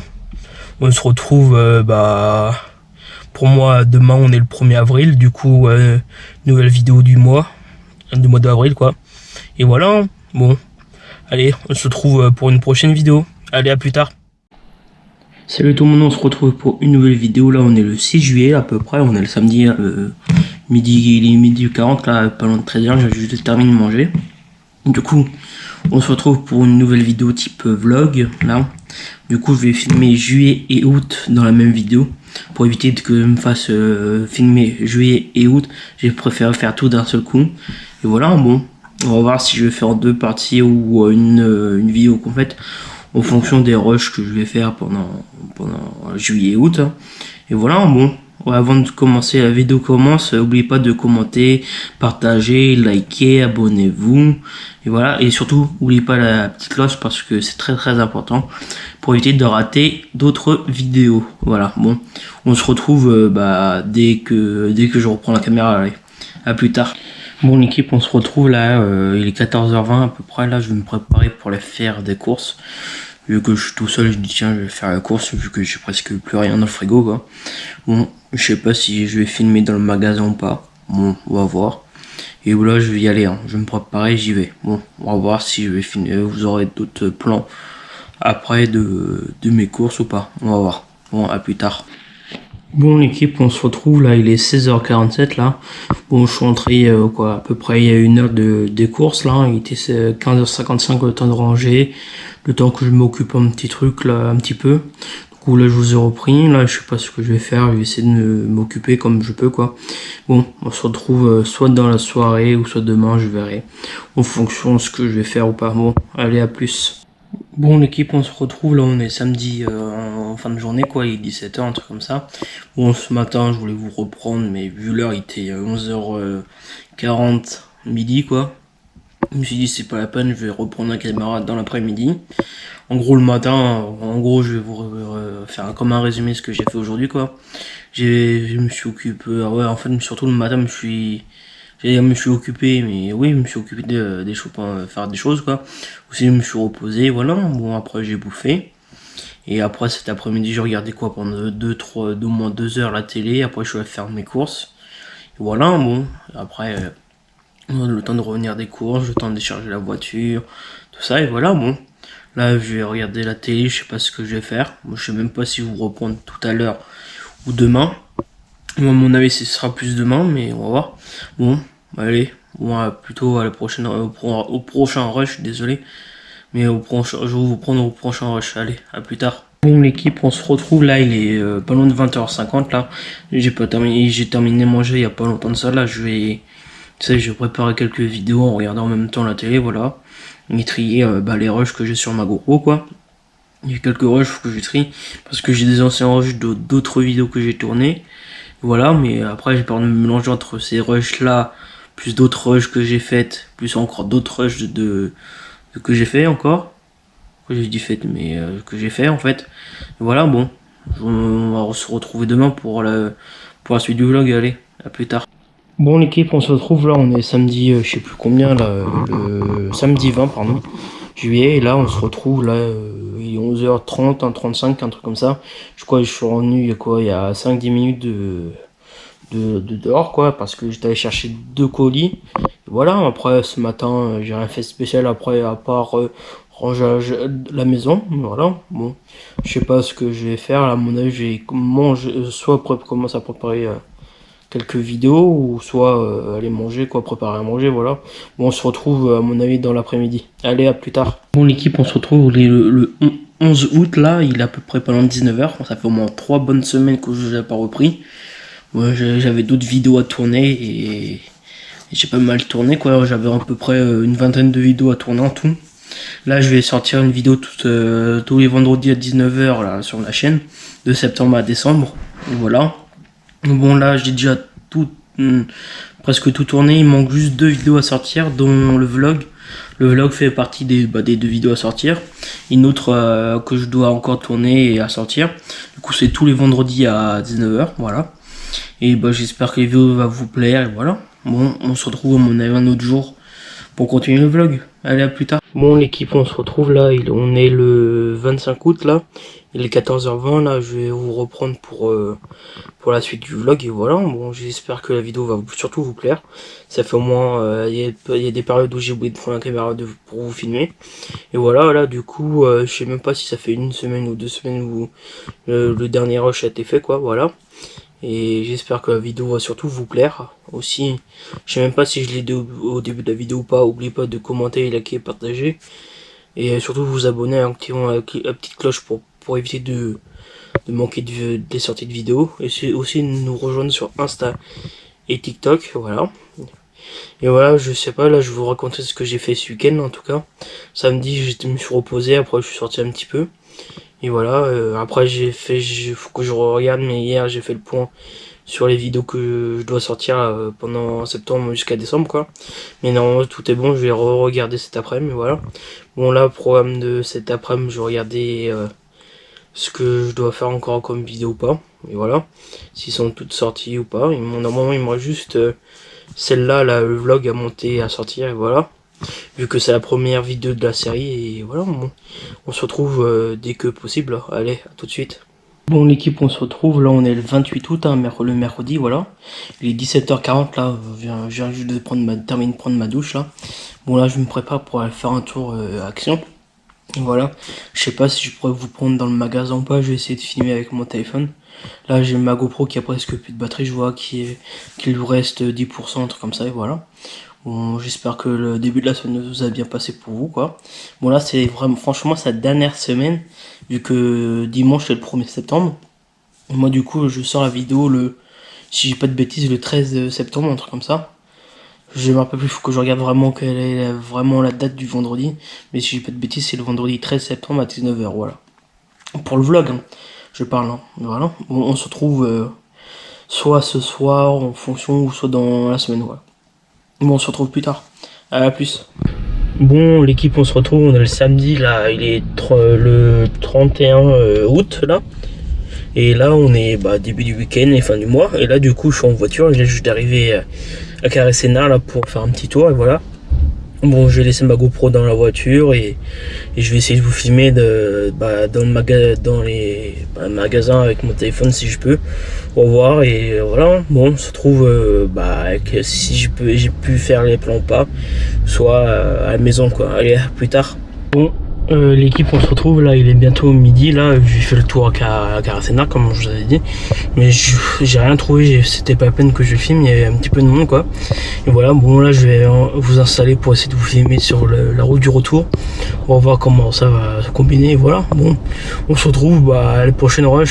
on se retrouve pour moi demain on est le 1er avril, du coup nouvelle vidéo du mois d'avril quoi. Et voilà, bon, allez, on se retrouve pour une prochaine vidéo. Allez, à plus tard. Salut tout le monde, on se retrouve pour une nouvelle vidéo. Là on est le 6 juillet à peu près, on est le samedi midi 40 là, pas loin de 13h, j'ai juste terminé de manger. Du coup on se retrouve pour une nouvelle vidéo type vlog là. Du coup je vais filmer juillet et août dans la même vidéo. Pour éviter que je me fasse filmer juillet et août, j'ai préféré faire tout d'un seul coup. Et voilà, bon, on va voir si je vais faire en 2 parties ou une vidéo complète en fonction des rushs que je vais faire pendant juillet et août. Et voilà, bon, avant de commencer la vidéo commence, n'oubliez pas de commenter, partager, liker, abonnez-vous. Et voilà, et surtout, n'oubliez pas la petite cloche parce que c'est très important pour éviter de rater d'autres vidéos. Voilà, bon, on se retrouve dès que je reprends la caméra. Allez, à plus tard. Bon l'équipe, on se retrouve là, il est 14h20 à peu près, là je vais me préparer pour aller faire des courses. Vu que je suis tout seul, je dis tiens je vais faire la course vu que j'ai presque plus rien dans le frigo quoi. Bon, je sais pas si je vais filmer dans le magasin ou pas. Bon, on va voir. Et là je vais y aller, hein. Je vais me préparer, j'y vais. Bon, on va voir si je vais filmer, vous aurez d'autres plans après de mes courses ou pas. On va voir. Bon, à plus tard. Bon l'équipe, on se retrouve là, il est 16h47 là. Bon, je suis rentré à peu près il y a 1 heure des courses là. Il était 15h55 le temps de ranger, le temps que je m'occupe un petit truc là, un petit peu. Du coup là je vous ai repris, là je sais pas ce que je vais faire, je vais essayer de m'occuper comme je peux quoi. Bon, on se retrouve soit dans la soirée ou soit demain, je verrai en fonction de ce que je vais faire ou pas. Bon, allez à plus. Bon l'équipe, on se retrouve là, on est samedi en fin de journée quoi, il est 17h, un truc comme ça. Bon, ce matin je voulais vous reprendre mais vu l'heure il était 11h40 midi quoi. Je me suis dit c'est pas la peine, je vais reprendre la caméra dans l'après-midi. En gros le matin, je vais vous faire comme un résumé ce que j'ai fait aujourd'hui quoi. Je me suis occupé, ouais en fait surtout le matin je me suis occupé, mais oui, je me suis occupé des choses, faire des choses quoi. Aussi, je me suis reposé, voilà. Bon, après, j'ai bouffé. Et après, cet après-midi, j'ai regardé quoi pendant au moins 2 heures la télé. Après, je suis allé faire mes courses. Et voilà, bon. Après, le temps de revenir des courses, le temps de décharger la voiture, tout ça. Et voilà, bon. Là, je vais regarder la télé, je sais pas ce que je vais faire. Moi, je sais même pas si vous reprendre tout à l'heure ou demain. Moi, à mon avis, ce sera plus demain, mais on va voir. Bon, allez, bon, plutôt à la prochaine, au prochain rush, désolé. Mais je vais vous prendre au prochain rush. Allez, à plus tard. Bon, l'équipe, on se retrouve là, il est pas loin de 20h50 là. J'ai terminé de manger il y a pas longtemps de ça. Là, je vais préparer quelques vidéos en regardant en même temps la télé, voilà. Et trier les rushs que j'ai sur ma GoPro, quoi. Il y a quelques rushs que je trie parce que j'ai des anciens rushs d'autres vidéos que j'ai tournées. Voilà, mais après j'ai peur de me mélanger entre ces rushs là, plus d'autres rushs que j'ai faites, plus encore d'autres rushs que j'ai fait encore. Que j'ai dit fait, mais que j'ai fait en fait. Et voilà, bon, on va se retrouver demain pour la suite du vlog, allez, à plus tard. Bon l'équipe, on se retrouve là, on est samedi, je sais plus combien là, le samedi 20 pardon, juillet, et là on se retrouve là, il est 11h30, 1h35, un truc comme ça. Je crois que je suis revenu il y a 5-10 minutes de dehors quoi, parce que j'étais allé chercher 2 colis. Voilà, après ce matin, j'ai rien fait de spécial après à part ranger la maison, voilà. Bon, je sais pas ce que je vais faire, là, à mon avis, j'ai mangé, soit commencer à préparer quelques vidéos ou soit aller manger quoi, préparer à manger, voilà. Bon, on se retrouve à mon avis dans l'après-midi. Allez, à plus tard. Bon l'équipe, on se retrouve le 11 août là, il est à peu près pendant 19h. Ça fait au moins 3 bonnes semaines que je n'ai pas repris. Ouais, j'avais d'autres vidéos à tourner et j'ai pas mal tourné quoi. J'avais à peu près une vingtaine de vidéos à tourner en tout. Là, je vais sortir une vidéo tous les vendredis à 19h là sur la chaîne, de septembre à décembre. Et voilà. Bon là, j'ai déjà tout, presque tout tourné. Il manque juste 2 vidéos à sortir, dont le vlog. Le vlog fait partie des 2 vidéos à sortir. Une autre que je dois encore tourner et à sortir. Du coup, c'est tous les vendredis à 19h. Voilà. Et j'espère que les vidéos vont vous plaire. Et voilà. Bon, on se retrouve à mon avis un autre jour pour continuer le vlog. Allez, à plus tard. Bon, l'équipe, on se retrouve là. On est le 25 août là. Il est 14h20 là. Je vais vous reprendre pour la suite du vlog. Et voilà. Bon, j'espère que la vidéo va surtout vous plaire. Ça fait au moins. Il y a des périodes où j'ai oublié de prendre la caméra pour vous filmer. Et voilà, là, du coup, je sais même pas si ça fait une semaine ou 2 semaines où le dernier rush a été fait, quoi. Voilà. Et j'espère que la vidéo va surtout vous plaire. Aussi, je sais même pas si je l'ai dit au début de la vidéo ou pas. N'oubliez pas de commenter, liker, partager. Et surtout vous abonner en activant la petite cloche pour éviter de manquer des sorties de vidéos. Et c'est aussi nous rejoindre sur Insta et TikTok. Voilà. Et voilà, je sais pas, là je vais vous raconter ce que j'ai fait ce week-end en tout cas. Samedi, me suis reposé, après je suis sorti un petit peu. Et voilà, après faut que je regarde, mais hier j'ai fait le point sur les vidéos que je dois sortir pendant septembre jusqu'à décembre quoi. Mais normalement tout est bon, je vais regarder cet après-midi, voilà. Bon là, programme de cet après-midi, je vais regarder ce que je dois faire encore comme vidéo ou pas. Et voilà, s'ils sont toutes sorties ou pas. Normalement il me reste juste celle-là, là, le vlog à monter, à sortir, et voilà. Vu que c'est la première vidéo de la série, et voilà, on se retrouve dès que possible. Allez, à tout de suite. Bon l'équipe, on se retrouve, là on est le 28 août, hein, le mercredi, voilà. Il est 17h40 là, je viens juste de terminer de prendre ma douche là. Bon là je me prépare pour aller faire un tour action. Voilà, je sais pas si je pourrais vous prendre dans le magasin ou pas, je vais essayer de filmer avec mon téléphone. Là j'ai ma GoPro qui a presque plus de batterie, je vois qu'il lui reste 10%, un truc comme ça, et voilà. Bon, j'espère que le début de la semaine vous a bien passé pour vous, quoi. Bon là c'est vraiment, franchement, sa dernière semaine, vu que dimanche c'est le 1er septembre. Et moi du coup je sors la vidéo si j'ai pas de bêtises, le 13 septembre, un truc comme ça. Je me rappelle plus, il faut que je regarde vraiment quelle est vraiment la date du vendredi. Mais si j'ai pas de bêtises, c'est le vendredi 13 septembre à 19h, voilà. Pour le vlog, hein, je parle, hein. Voilà. On se retrouve soit ce soir en fonction ou soit dans la semaine, voilà. Bon, on se retrouve plus tard. À plus. Bon, l'équipe, on se retrouve, on est le samedi, là, il est le 31 août, là. Et là, on est début du week-end et fin du mois. Et là, du coup, je suis en voiture, je viens juste d'arriver à Carré-Sénart, là, pour faire un petit tour, et voilà. Bon, j'ai laissé ma GoPro dans la voiture et je vais essayer de vous filmer dans les magasins avec mon téléphone si je peux. Au revoir et voilà. Bon, on se retrouve si j'ai pu faire les plans ou pas, soit à la maison quoi. Allez, à plus tard. Bon, l'équipe, on se retrouve là, il est bientôt midi là, j'ai fait le tour à Caracena comme je vous avais dit, mais j'ai rien trouvé, c'était pas la peine que je filme, il y avait un petit peu de monde quoi. Et voilà, bon là je vais vous installer pour essayer de vous filmer sur la route du retour. On va voir comment ça va se combiner, et voilà. Bon, on se retrouve à la prochaine rush.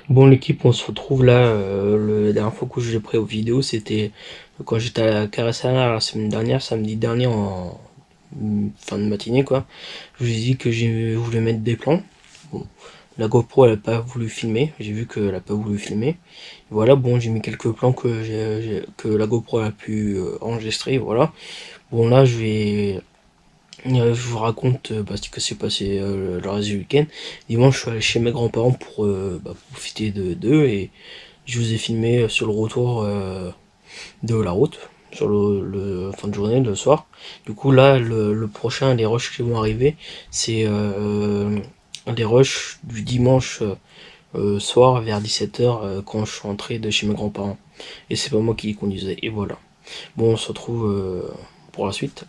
Bon l'équipe, on se retrouve là, la dernière fois que j'ai pris aux vidéos, c'était quand j'étais à la Caressana la semaine dernière, samedi dernier en fin de matinée quoi. Je vous ai dit que je voulais mettre des plans. Bon, la GoPro elle a pas voulu filmer, j'ai vu qu'elle a pas voulu filmer. Voilà, bon j'ai mis quelques plans que la GoPro a pu enregistrer, voilà. Bon là je vous raconte ce que s'est passé le reste du week-end. Dimanche je suis allé chez mes grands-parents pour profiter d'eux et je vous ai filmé sur le retour de la route, sur le fin de journée, le soir. Du coup là, le prochain, les rushs qui vont arriver, c'est les rushs du dimanche soir vers 17h quand je suis rentré de chez mes grands-parents. Et c'est pas moi qui les conduisais. Et voilà. Bon, on se retrouve pour la suite.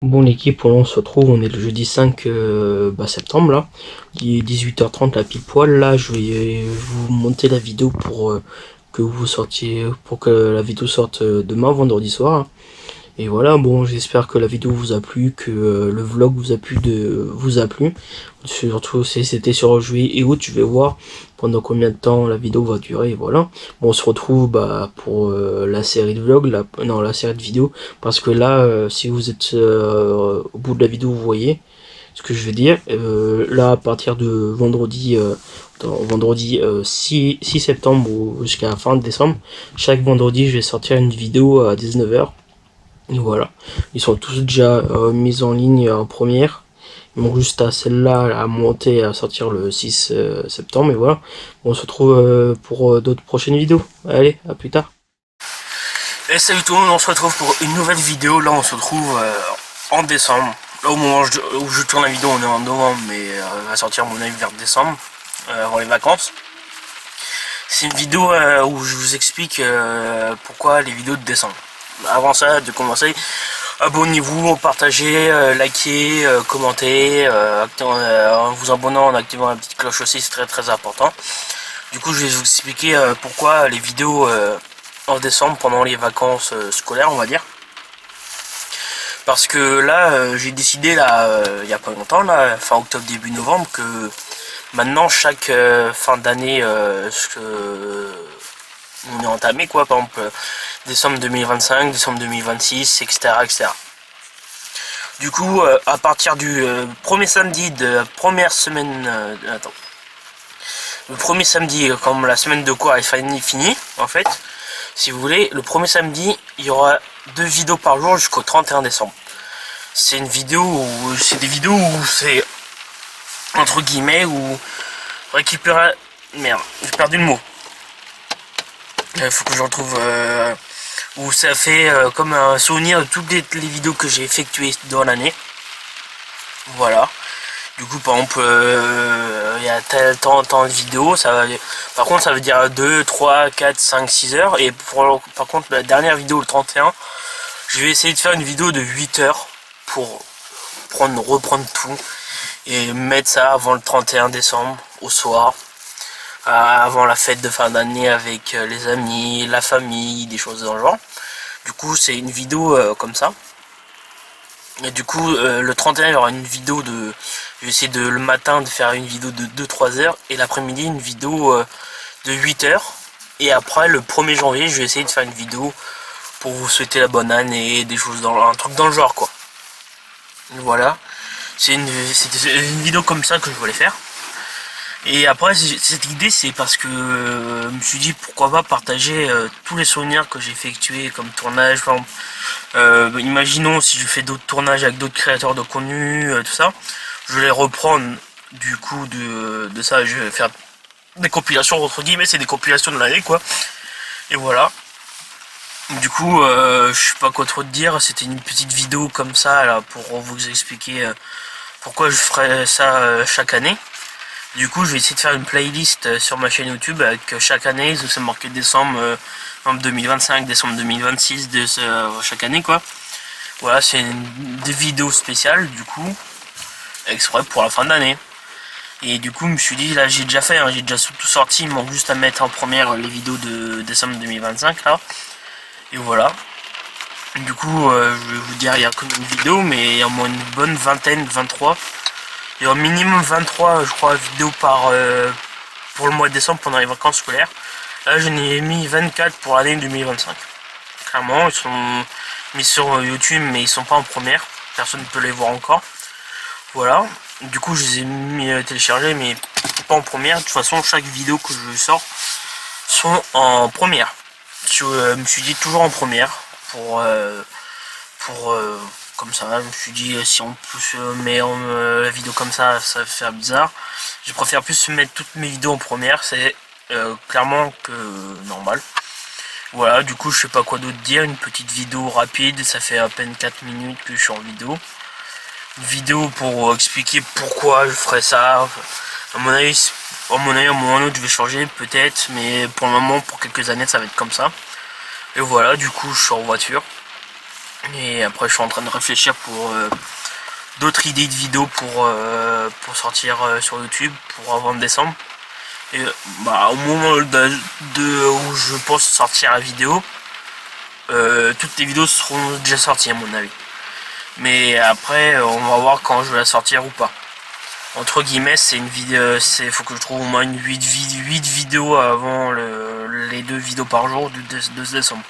Bon l'équipe, on se retrouve, on est le jeudi 5 septembre là, il est 18h30 là pile poil, là je vais vous monter la vidéo pour que vous sortiez, pour que la vidéo sorte demain vendredi soir. Et voilà, bon j'espère que la vidéo vous a plu, que le vlog vous a plu. Surtout si c'était sur juillet et août, je vais voir pendant combien de temps la vidéo va durer, et voilà. Bon, on se retrouve pour la série de vlog, la série de vidéos, parce que là, si vous êtes au bout de la vidéo, vous voyez ce que je veux dire. Là, à partir de vendredi 6 septembre jusqu'à la fin de décembre, chaque vendredi, je vais sortir une vidéo à 19h. Voilà, ils sont tous déjà mis en ligne en première. Ils manquent juste à celle-là à monter, à sortir le 6 septembre. Et voilà, on se retrouve pour d'autres prochaines vidéos. Allez, à plus tard. Et salut tout le monde, on se retrouve pour une nouvelle vidéo. Là, on se retrouve en décembre. Là, au moment où je tourne la vidéo, on est en novembre, mais elle va sortir à mon avis vers décembre, avant les vacances. C'est une vidéo où je vous explique pourquoi les vidéos de décembre. Avant ça, de commencer, abonnez-vous, partagez, likez, commentez, en vous abonnant, en activant la petite cloche aussi, c'est très très important. Du coup, je vais vous expliquer pourquoi les vidéos en décembre, pendant les vacances scolaires, on va dire. Parce que là, j'ai décidé, là, il n'y a pas longtemps, là, fin octobre, début novembre, que maintenant, chaque fin d'année, on est entamé, quoi, par exemple, décembre 2025, décembre 2026, etc. etc. Du coup, à partir du premier samedi de la première semaine... le premier samedi, comme la semaine de quoi est finie, en fait, si vous voulez, le premier samedi, il y aura 2 vidéos par jour jusqu'au 31 décembre. C'est une vidéo où... C'est des vidéos où c'est... Entre guillemets, où... Récupérer... Merde, j'ai perdu le mot. Il faut que je retrouve... où ça fait comme un souvenir de toutes les vidéos que j'ai effectuées dans l'année. Voilà. Du coup, par exemple, il y a tant de vidéos. Par contre, ça veut dire 2, 3, 4, 5, 6 heures. Et par contre, la dernière vidéo, le 31, je vais essayer de faire une vidéo de 8 heures pour reprendre tout. Et mettre ça avant le 31 décembre, au soir. Avant la fête de fin d'année avec les amis, la famille, des choses dans le genre. Du coup, c'est une vidéo comme ça. Et du coup, le 31, il y aura une vidéo de... Je vais essayer le matin de faire une vidéo de 2-3 heures. Et l'après-midi, une vidéo de 8 heures. Et après, le 1er janvier, je vais essayer de faire une vidéo pour vous souhaiter la bonne année, des choses un truc dans le genre, quoi. Voilà. C'était une vidéo comme ça que je voulais faire. Et après, cette idée, c'est parce que je me suis dit pourquoi pas partager tous les souvenirs que j'ai effectués comme tournage. Par exemple, imaginons si je fais d'autres tournages avec d'autres créateurs de contenu, tout ça. Je vais les reprendre du coup de ça. Je vais faire des compilations, entre guillemets, c'est des compilations de l'année, quoi. Et voilà. Du coup, je sais pas quoi trop te dire. C'était une petite vidéo comme ça là pour vous expliquer pourquoi je ferais ça chaque année. Du coup, je vais essayer de faire une playlist sur ma chaîne YouTube avec chaque année, c'est marqué décembre 2025, décembre 2026, chaque année, quoi. Voilà, c'est des vidéos spéciales, du coup, exprès pour la fin d'année. Et du coup, je me suis dit, là, j'ai déjà fait, hein, j'ai déjà tout sorti, il manque juste à mettre en première les vidéos de décembre 2025, là. Et voilà. Du coup, je vais vous dire, il y a combien de vidéos, mais il y a au moins une bonne vingtaine, 23. Il y a au minimum 23, je crois, vidéos pour le mois de décembre pendant les vacances scolaires. Là, j'en ai mis 24 pour l'année 2025. Clairement, ils sont mis sur YouTube, mais ils sont pas en première. Personne ne peut les voir encore. Voilà. Du coup, je les ai mis téléchargés, mais pas en première. De toute façon, chaque vidéo que je sors sont en première. Je me suis dit toujours en première comme ça. Je me suis dit si on met la vidéo comme ça va faire bizarre. Je préfère plus mettre toutes mes vidéos en première, c'est clairement que normal. Voilà, du coup je sais pas quoi d'autre dire, une petite vidéo rapide, ça fait à peine 4 minutes que je suis en vidéo. Une vidéo pour expliquer pourquoi je ferais ça. À mon avis, à un moment ou autre je vais changer peut-être, mais pour le moment, pour quelques années ça va être comme ça. Et voilà, du coup je suis en voiture. Et après je suis en train de réfléchir pour d'autres idées de vidéos pour sortir sur YouTube pour avant de décembre. Et bah, au moment où je pense sortir la vidéo, toutes les vidéos seront déjà sorties à mon avis. Mais après on va voir quand je vais la sortir ou pas. Entre guillemets, c'est une vidéo, faut que je trouve au moins 8 vidéos avant les 2 vidéos par jour de décembre.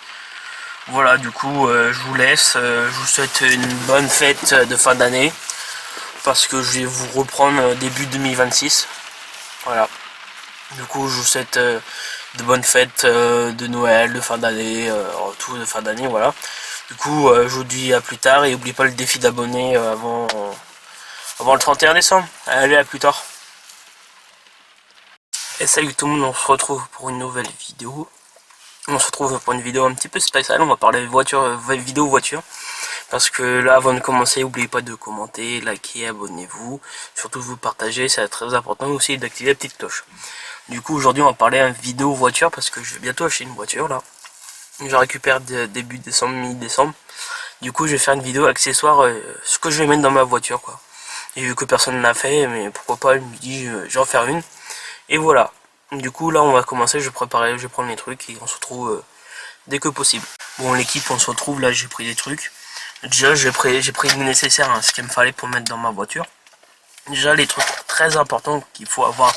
Voilà, du coup, je vous laisse. Je vous souhaite une bonne fête de fin d'année. Parce que je vais vous reprendre début 2026. Voilà. Du coup, je vous souhaite de bonnes fêtes de Noël, de fin d'année, tout de fin d'année, voilà. Du coup, je vous dis à plus tard et n'oubliez pas le défi d'abonnés avant le 31 décembre. Allez, à plus tard. Et salut tout le monde, on se retrouve pour une nouvelle vidéo. On se retrouve pour une vidéo un petit peu spéciale, on va parler voiture, vidéo voiture. Parce que là, avant de commencer, n'oubliez pas de commenter, liker, abonnez-vous. Surtout vous partager, c'est très important aussi d'activer la petite cloche. Du coup, aujourd'hui, on va parler un vidéo voiture parce que je vais bientôt acheter une voiture là. Je récupère début décembre, mi-décembre. Du coup, je vais faire une vidéo accessoire, ce que je vais mettre dans ma voiture quoi. Et vu que personne ne l'a fait, mais pourquoi pas, je me dis, je vais en faire une. Et voilà. Du coup, là, on va commencer, je vais prendre les trucs et on se retrouve dès que possible. Bon, l'équipe, on se retrouve, là, j'ai pris des trucs. Déjà, j'ai pris le nécessaire, hein, ce qu'il me fallait pour mettre dans ma voiture. Déjà, les trucs très importants qu'il faut avoir,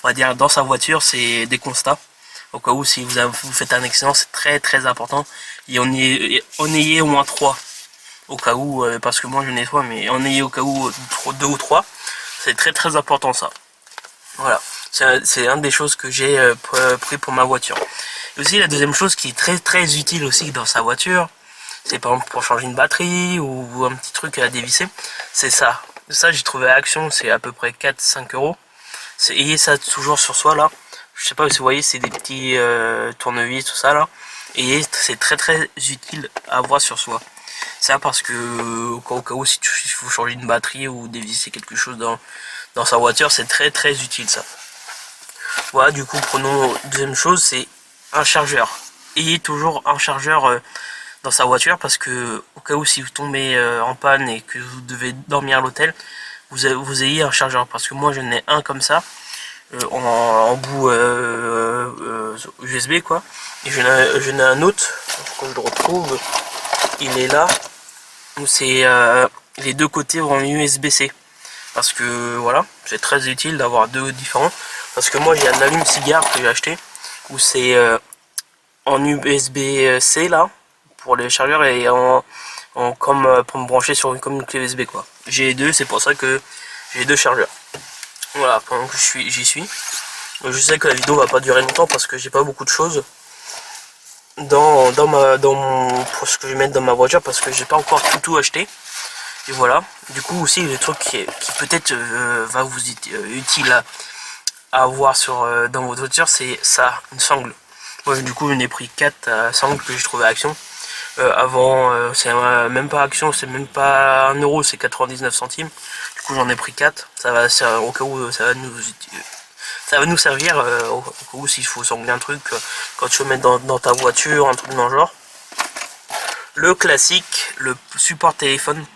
on va dire, dans sa voiture, c'est des constats. Au cas où, si vous faites un accident, c'est très important. Et en ayez au moins 3. Au cas où, parce que moi je n'ai 3, mais en ayez au cas où 2 ou 3. C'est très important ça. Voilà. C'est une des choses que j'ai pris pour ma voiture. Et aussi, la deuxième chose qui est très utile aussi dans sa voiture, c'est par exemple pour changer une batterie ou un petit truc à dévisser, c'est ça. Ça, j'ai trouvé à Action, c'est à peu près 4-5 euros. Ayez ça toujours sur soi là. Je sais pas si vous voyez, c'est des petits tournevis, tout ça là. Et c'est très utile à avoir sur soi. Ça parce que au cas où si il faut changer une batterie ou dévisser quelque chose dans sa voiture, c'est très utile ça. Voilà, du coup, prenons deuxième chose, c'est un chargeur. Ayez toujours un chargeur dans sa voiture parce que au cas où si vous tombez en panne et que vous devez dormir à l'hôtel, vous ayez un chargeur. Parce que moi, j'en ai un comme ça, en bout USB quoi. Et j'en ai un autre, quand je le retrouve, il est là, où c'est les deux côtés en USB-C. Parce que voilà, c'est très utile d'avoir deux différents. Parce que moi j'ai un allume-cigare que j'ai acheté, où c'est en USB-C là, pour les chargeurs, et comme pour me brancher sur comme une clé USB quoi. J'ai les deux, c'est pour ça que j'ai deux chargeurs. Voilà, pendant que j'y suis. Je sais que la vidéo va pas durer longtemps parce que j'ai pas beaucoup de choses pour ce que je vais mettre dans ma voiture parce que j'ai pas encore tout acheté. Et voilà. Du coup aussi le truc qui peut-être va vous être utile à avoir dans votre voiture, c'est ça, une sangle. Moi du coup j'en ai pris 4 sangles que j'ai trouvé à Action. Avant c'est même pas Action, c'est même pas 1 euro, c'est 99 centimes. Du coup j'en ai pris 4. Ça va au cas où ça va nous servir au cas où s'il faut sangler un truc quand tu veux mettre dans ta voiture, un truc dans le genre. Le classique, le support téléphone.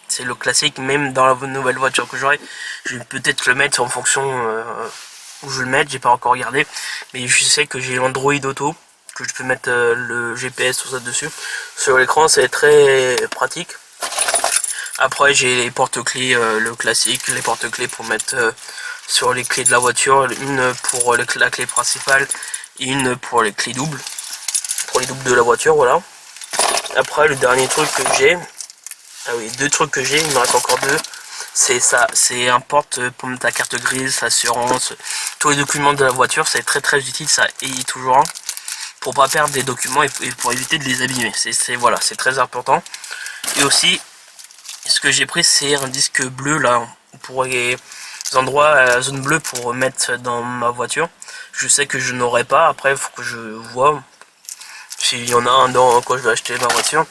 C'est le classique, même dans la nouvelle voiture que j'aurai. Je vais peut-être le mettre en fonction où je le mette, j'ai pas encore regardé. Mais je sais que j'ai Android Auto, que je peux mettre le GPS, tout ça dessus. Sur l'écran, c'est très pratique. Après, j'ai les porte-clés, le classique, les porte-clés pour mettre sur les clés de la voiture. Une pour la clé principale et une pour les clés doubles. Pour les doubles de la voiture, voilà. Après, le dernier truc que j'ai, ah oui, 2 trucs que j'ai, il me reste encore 2. C'est ça, c'est un porte pour mettre ta carte grise, assurance, tous les documents de la voiture, c'est très utile, ça ayez toujours un pour pas perdre des documents et pour éviter de les abîmer. Voilà, c'est très important. Et aussi, ce que j'ai pris, c'est un disque bleu là pour les endroits zone bleue pour mettre dans ma voiture. Je sais que je n'aurai pas. Après, il faut que je vois s'il y en a un quand je vais acheter ma voiture.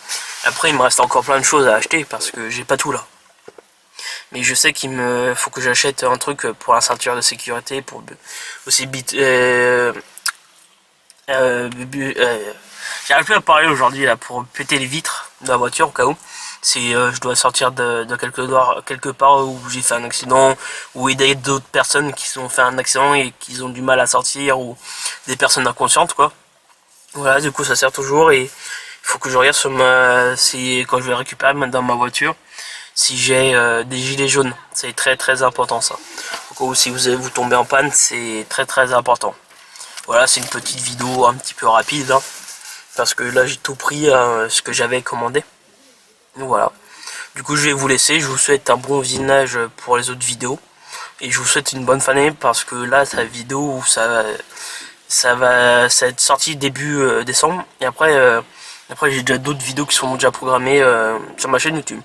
Après, il me reste encore plein de choses à acheter parce que j'ai pas tout là. Mais je sais qu'il me faut que j'achète un truc pour la ceinture de sécurité, pour aussi j'arrive plus à parler aujourd'hui là pour péter les vitres. de la voiture au cas où. Si je dois sortir de quelque part où j'ai fait un accident, ou aider d'autres personnes qui ont fait un accident et qui ont du mal à sortir, ou des personnes inconscientes, quoi. Voilà, du coup ça sert toujours, et il faut que je regarde sur quand je vais récupérer dans ma voiture, si j'ai des gilets jaunes. C'est très très important ça. Au cas où si vous tombez en panne, c'est très très important. Voilà, c'est une petite vidéo un petit peu rapide, hein, parce que là j'ai tout pris ce que j'avais commandé. Donc voilà. Du coup je vais vous laisser, je vous souhaite un bon visionnage pour les autres vidéos. Et je vous souhaite une bonne fin d'année, parce que là sa vidéo ça va être sorti début décembre. Et après j'ai déjà d'autres vidéos qui sont déjà programmées sur ma chaîne YouTube.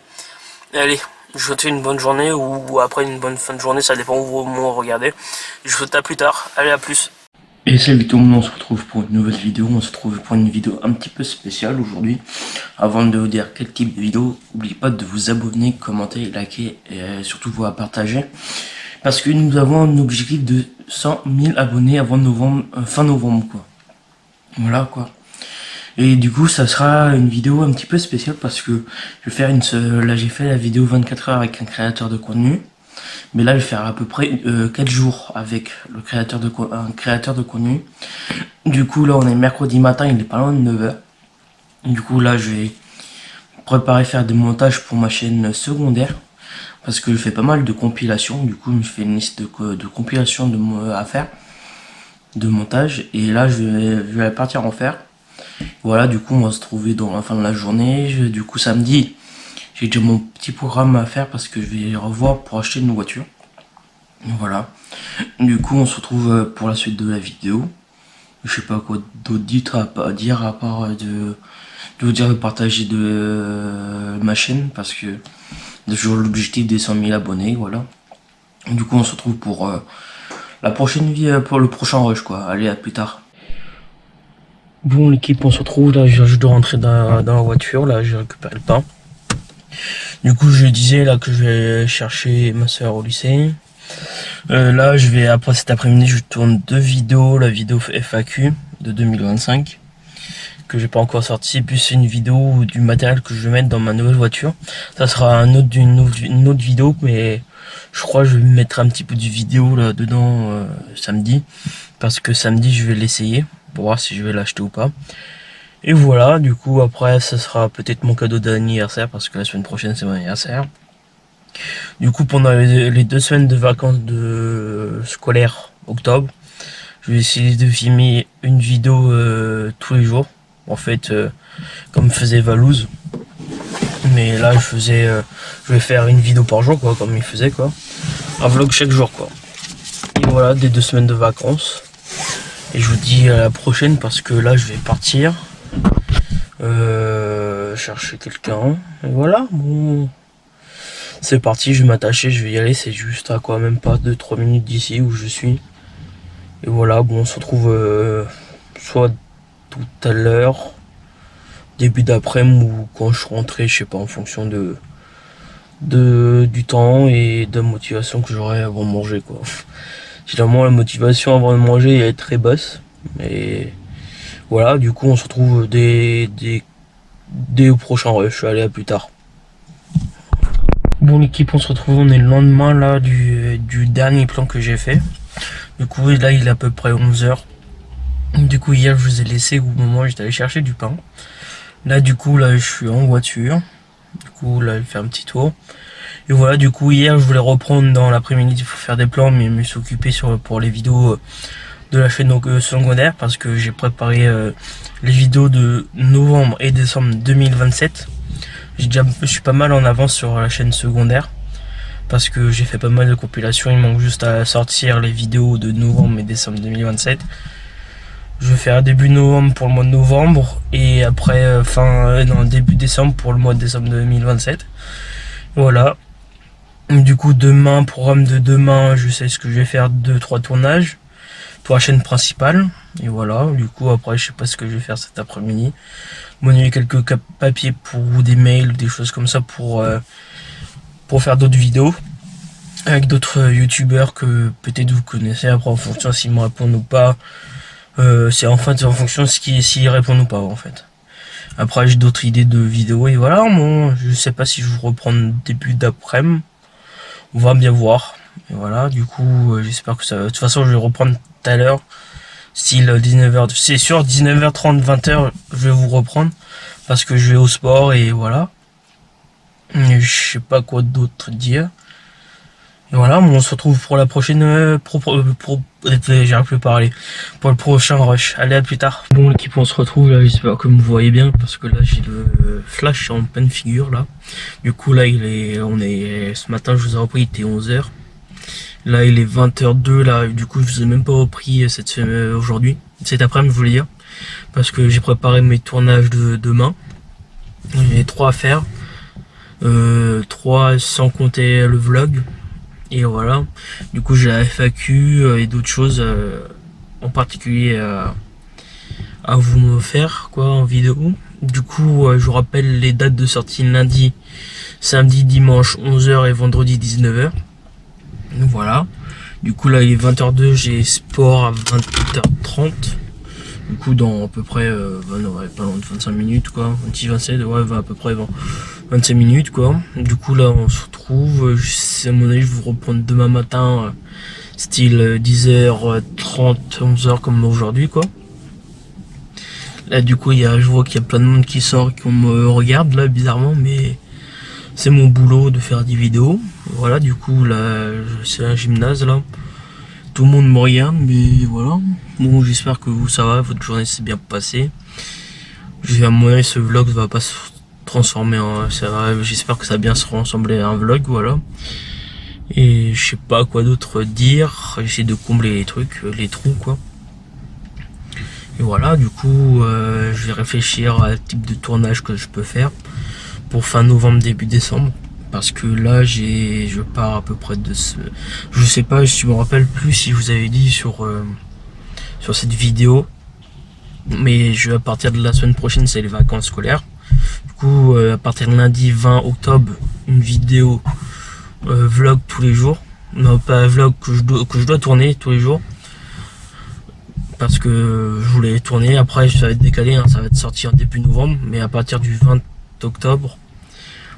Et allez, je vous souhaite une bonne journée, ou après une bonne fin de journée, ça dépend où vous regardez. Je vous souhaite à plus tard, allez, à plus. Et salut tout le monde, on se retrouve pour une nouvelle vidéo. On se retrouve pour une vidéo un petit peu spéciale aujourd'hui. Avant de vous dire quel type de vidéo, n'oubliez pas de vous abonner, commenter, liker et surtout vous partager. Parce que nous avons un objectif de 100 000 abonnés avant novembre, fin novembre quoi. Voilà quoi. Et du coup ça sera une vidéo un petit peu spéciale parce que je vais faire là j'ai fait la vidéo 24 heures avec un créateur de contenu. Mais là, je vais faire à peu près 4 jours avec un créateur de contenu. Du coup, là, on est mercredi matin, il est pas loin de 9h. Du coup, là, je vais préparer faire des montages pour ma chaîne secondaire. Parce que je fais pas mal de compilations. Du coup, je fais une liste de compilations à faire. De montage. Et là, je vais partir en faire. Voilà, du coup, on va se trouver dans la fin de la journée. Du coup, samedi, j'ai déjà mon petit programme à faire parce que je vais revoir pour acheter une voiture. Voilà. Du coup, on se retrouve pour la suite de la vidéo. Je sais pas quoi d'autre dire à part de vous dire de partager ma chaîne parce que j'ai toujours l'objectif des 100 000 abonnés. Voilà. Du coup, on se retrouve pour la prochaine vidéo, pour le prochain rush quoi. Allez, à plus tard. Bon l'équipe, on se retrouve là, je dois rentrer dans la voiture, là j'ai récupéré le pain. Du coup je disais là que je vais chercher ma soeur au lycée. Là je vais, après cet après-midi, je tourne 2 vidéos, la vidéo FAQ de 2025 que j'ai pas encore sorti, puis c'est une vidéo du matériel que je vais mettre dans ma nouvelle voiture. Ça sera une autre vidéo, mais je crois que je vais mettre un petit peu de vidéo là dedans samedi, parce que samedi je vais l'essayer pour voir si je vais l'acheter ou pas. Et voilà, du coup après ça sera peut-être mon cadeau d'anniversaire, parce que la semaine prochaine c'est mon anniversaire. Du coup pendant les 2 semaines de vacances scolaires octobre, je vais essayer de filmer une vidéo tous les jours, en fait comme faisait Valouz. Mais là je vais faire une vidéo par jour quoi, comme il faisait quoi. Un vlog chaque jour quoi. Et voilà, des 2 semaines de vacances. Et je vous dis à la prochaine, parce que là je vais partir chercher quelqu'un. Et voilà, bon, c'est parti, je vais m'attacher, je vais y aller. C'est juste à quoi, même pas 2-3 minutes d'ici où je suis. Et voilà, bon, on se retrouve soit tout à l'heure, début d'après-midi, ou quand je suis rentré, je sais pas, en fonction du temps et de la motivation que j'aurai avant de manger quoi. Généralement la motivation avant de manger est très basse, mais voilà, du coup on se retrouve dès au prochain rush. Allez, à plus tard. Bon l'équipe, on se retrouve, on est le lendemain là du dernier plan que j'ai fait. Du coup là il est à peu près 11h. Du coup hier je vous ai laissé au moment où j'étais allé chercher du pain. Là du coup là je suis en voiture. Du coup là je fais un petit tour. Et voilà, du coup hier je voulais reprendre dans l'après-midi pour faire des plans, mais je me suis occupé pour les vidéos de la chaîne secondaire, parce que j'ai préparé les vidéos de novembre et décembre 2027. Je suis pas mal en avance sur la chaîne secondaire, parce que j'ai fait pas mal de compilations. Il manque juste à sortir les vidéos de novembre et décembre 2027. Je vais faire début novembre pour le mois de novembre, et après début décembre pour le mois de décembre 2027. Voilà. Du coup demain, programme de demain, je sais ce que je vais faire, 2-3 tournages pour la chaîne principale. Et voilà, du coup après je sais pas ce que je vais faire cet après-midi. Monnayer quelques papiers ou des mails ou des choses comme ça pour faire d'autres vidéos avec d'autres youtubeurs que peut-être vous connaissez. Après en fonction s'ils me répondent ou pas, c'est en fait en fonction s'ils répondent ou pas en fait. Après j'ai d'autres idées de vidéos et voilà, bon, je sais pas si je vous reprends début d'après-midi. On va bien voir. Et voilà, du coup, j'espère que ça va. De toute façon, je vais reprendre tout à l'heure. Style 19h. C'est sûr, 19h30, 20h, je vais vous reprendre. Parce que je vais au sport et voilà. Et je sais pas quoi d'autre dire. Et voilà, on se retrouve pour la prochaine. J'arrive plus à parler. Pour le prochain rush. Allez, à plus tard. Bon, l'équipe, on se retrouve là. J'espère que vous me voyez bien. Parce que là, j'ai le flash en pleine figure là. Du coup, là, ce matin, je vous ai repris, il était 11h. Là, il est 20h02, là, du coup, je vous ai même pas repris aujourd'hui. Cet après-midi, je voulais dire. Parce que j'ai préparé mes tournages de demain. J'ai 3 à faire. 3 sans compter le vlog. Et voilà. Du coup, j'ai la FAQ et d'autres choses en particulier à vous me faire, quoi, en vidéo. Du coup, je vous rappelle les dates de sortie lundi, samedi, dimanche 11h et vendredi 19h. Voilà. Du coup, là, il est 20h02, j'ai sport à 20h30. Du coup, dans à peu près, pas loin de 25 minutes, quoi. 26, 27, ouais, à peu près 25 minutes, quoi. Du coup, là, on se retrouve. À mon avis, je vais vous reprendre demain matin, style 10h30, 11h, comme aujourd'hui, quoi. Là, du coup, je vois qu'il y a plein de monde qui sort et qu'on me regarde, là, bizarrement, mais c'est mon boulot de faire des vidéos. Voilà, du coup, là, c'est un gymnase, là. Tout le monde me regarde, mais voilà. Bon, j'espère que vous, ça va, votre journée s'est bien passée. À mon avis, ce vlog va pas se transformer en... J'espère que ça va bien se ressembler à un vlog, voilà. Et je sais pas quoi d'autre dire. J'essaie de combler les trucs, les trous, quoi. Et voilà, du coup, je vais réfléchir à type de tournage que je peux faire pour fin novembre, début décembre. Parce que là, je pars à peu près de ce... Je sais pas, je me rappelle plus si je vous avais dit sur cette vidéo. Mais à partir de la semaine prochaine, c'est les vacances scolaires. Du coup, à partir de lundi 20 octobre, une vidéo vlog tous les jours. Non, pas vlog que je dois tourner tous les jours. Parce que je voulais tourner. Après, ça va être décalé, hein, ça va être sorti en début novembre. Mais à partir du 20 octobre,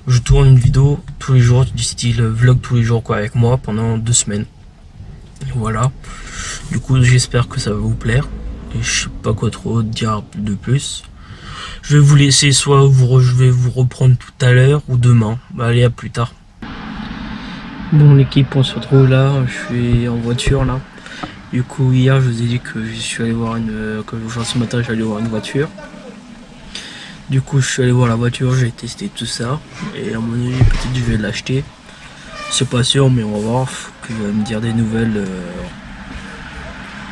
je tourne une vidéo tous les jours, du style vlog tous les jours, quoi, avec moi pendant 2 semaines. Voilà. Du coup, j'espère que ça va vous plaire. Et je sais pas quoi trop dire de plus. Je vais vous laisser, soit je vais vous reprendre tout à l'heure ou demain. Bah, allez, à plus tard. Bon, l'équipe, on se retrouve là. Je suis en voiture là. Du coup, hier, je vous ai dit que je suis allé voir ce matin, j'allais voir une voiture. Du coup, je suis allé voir la voiture, j'ai testé tout ça. Et à mon avis, peut-être je vais l'acheter. C'est pas sûr, mais on va voir. Faut qu'il va me dire des nouvelles.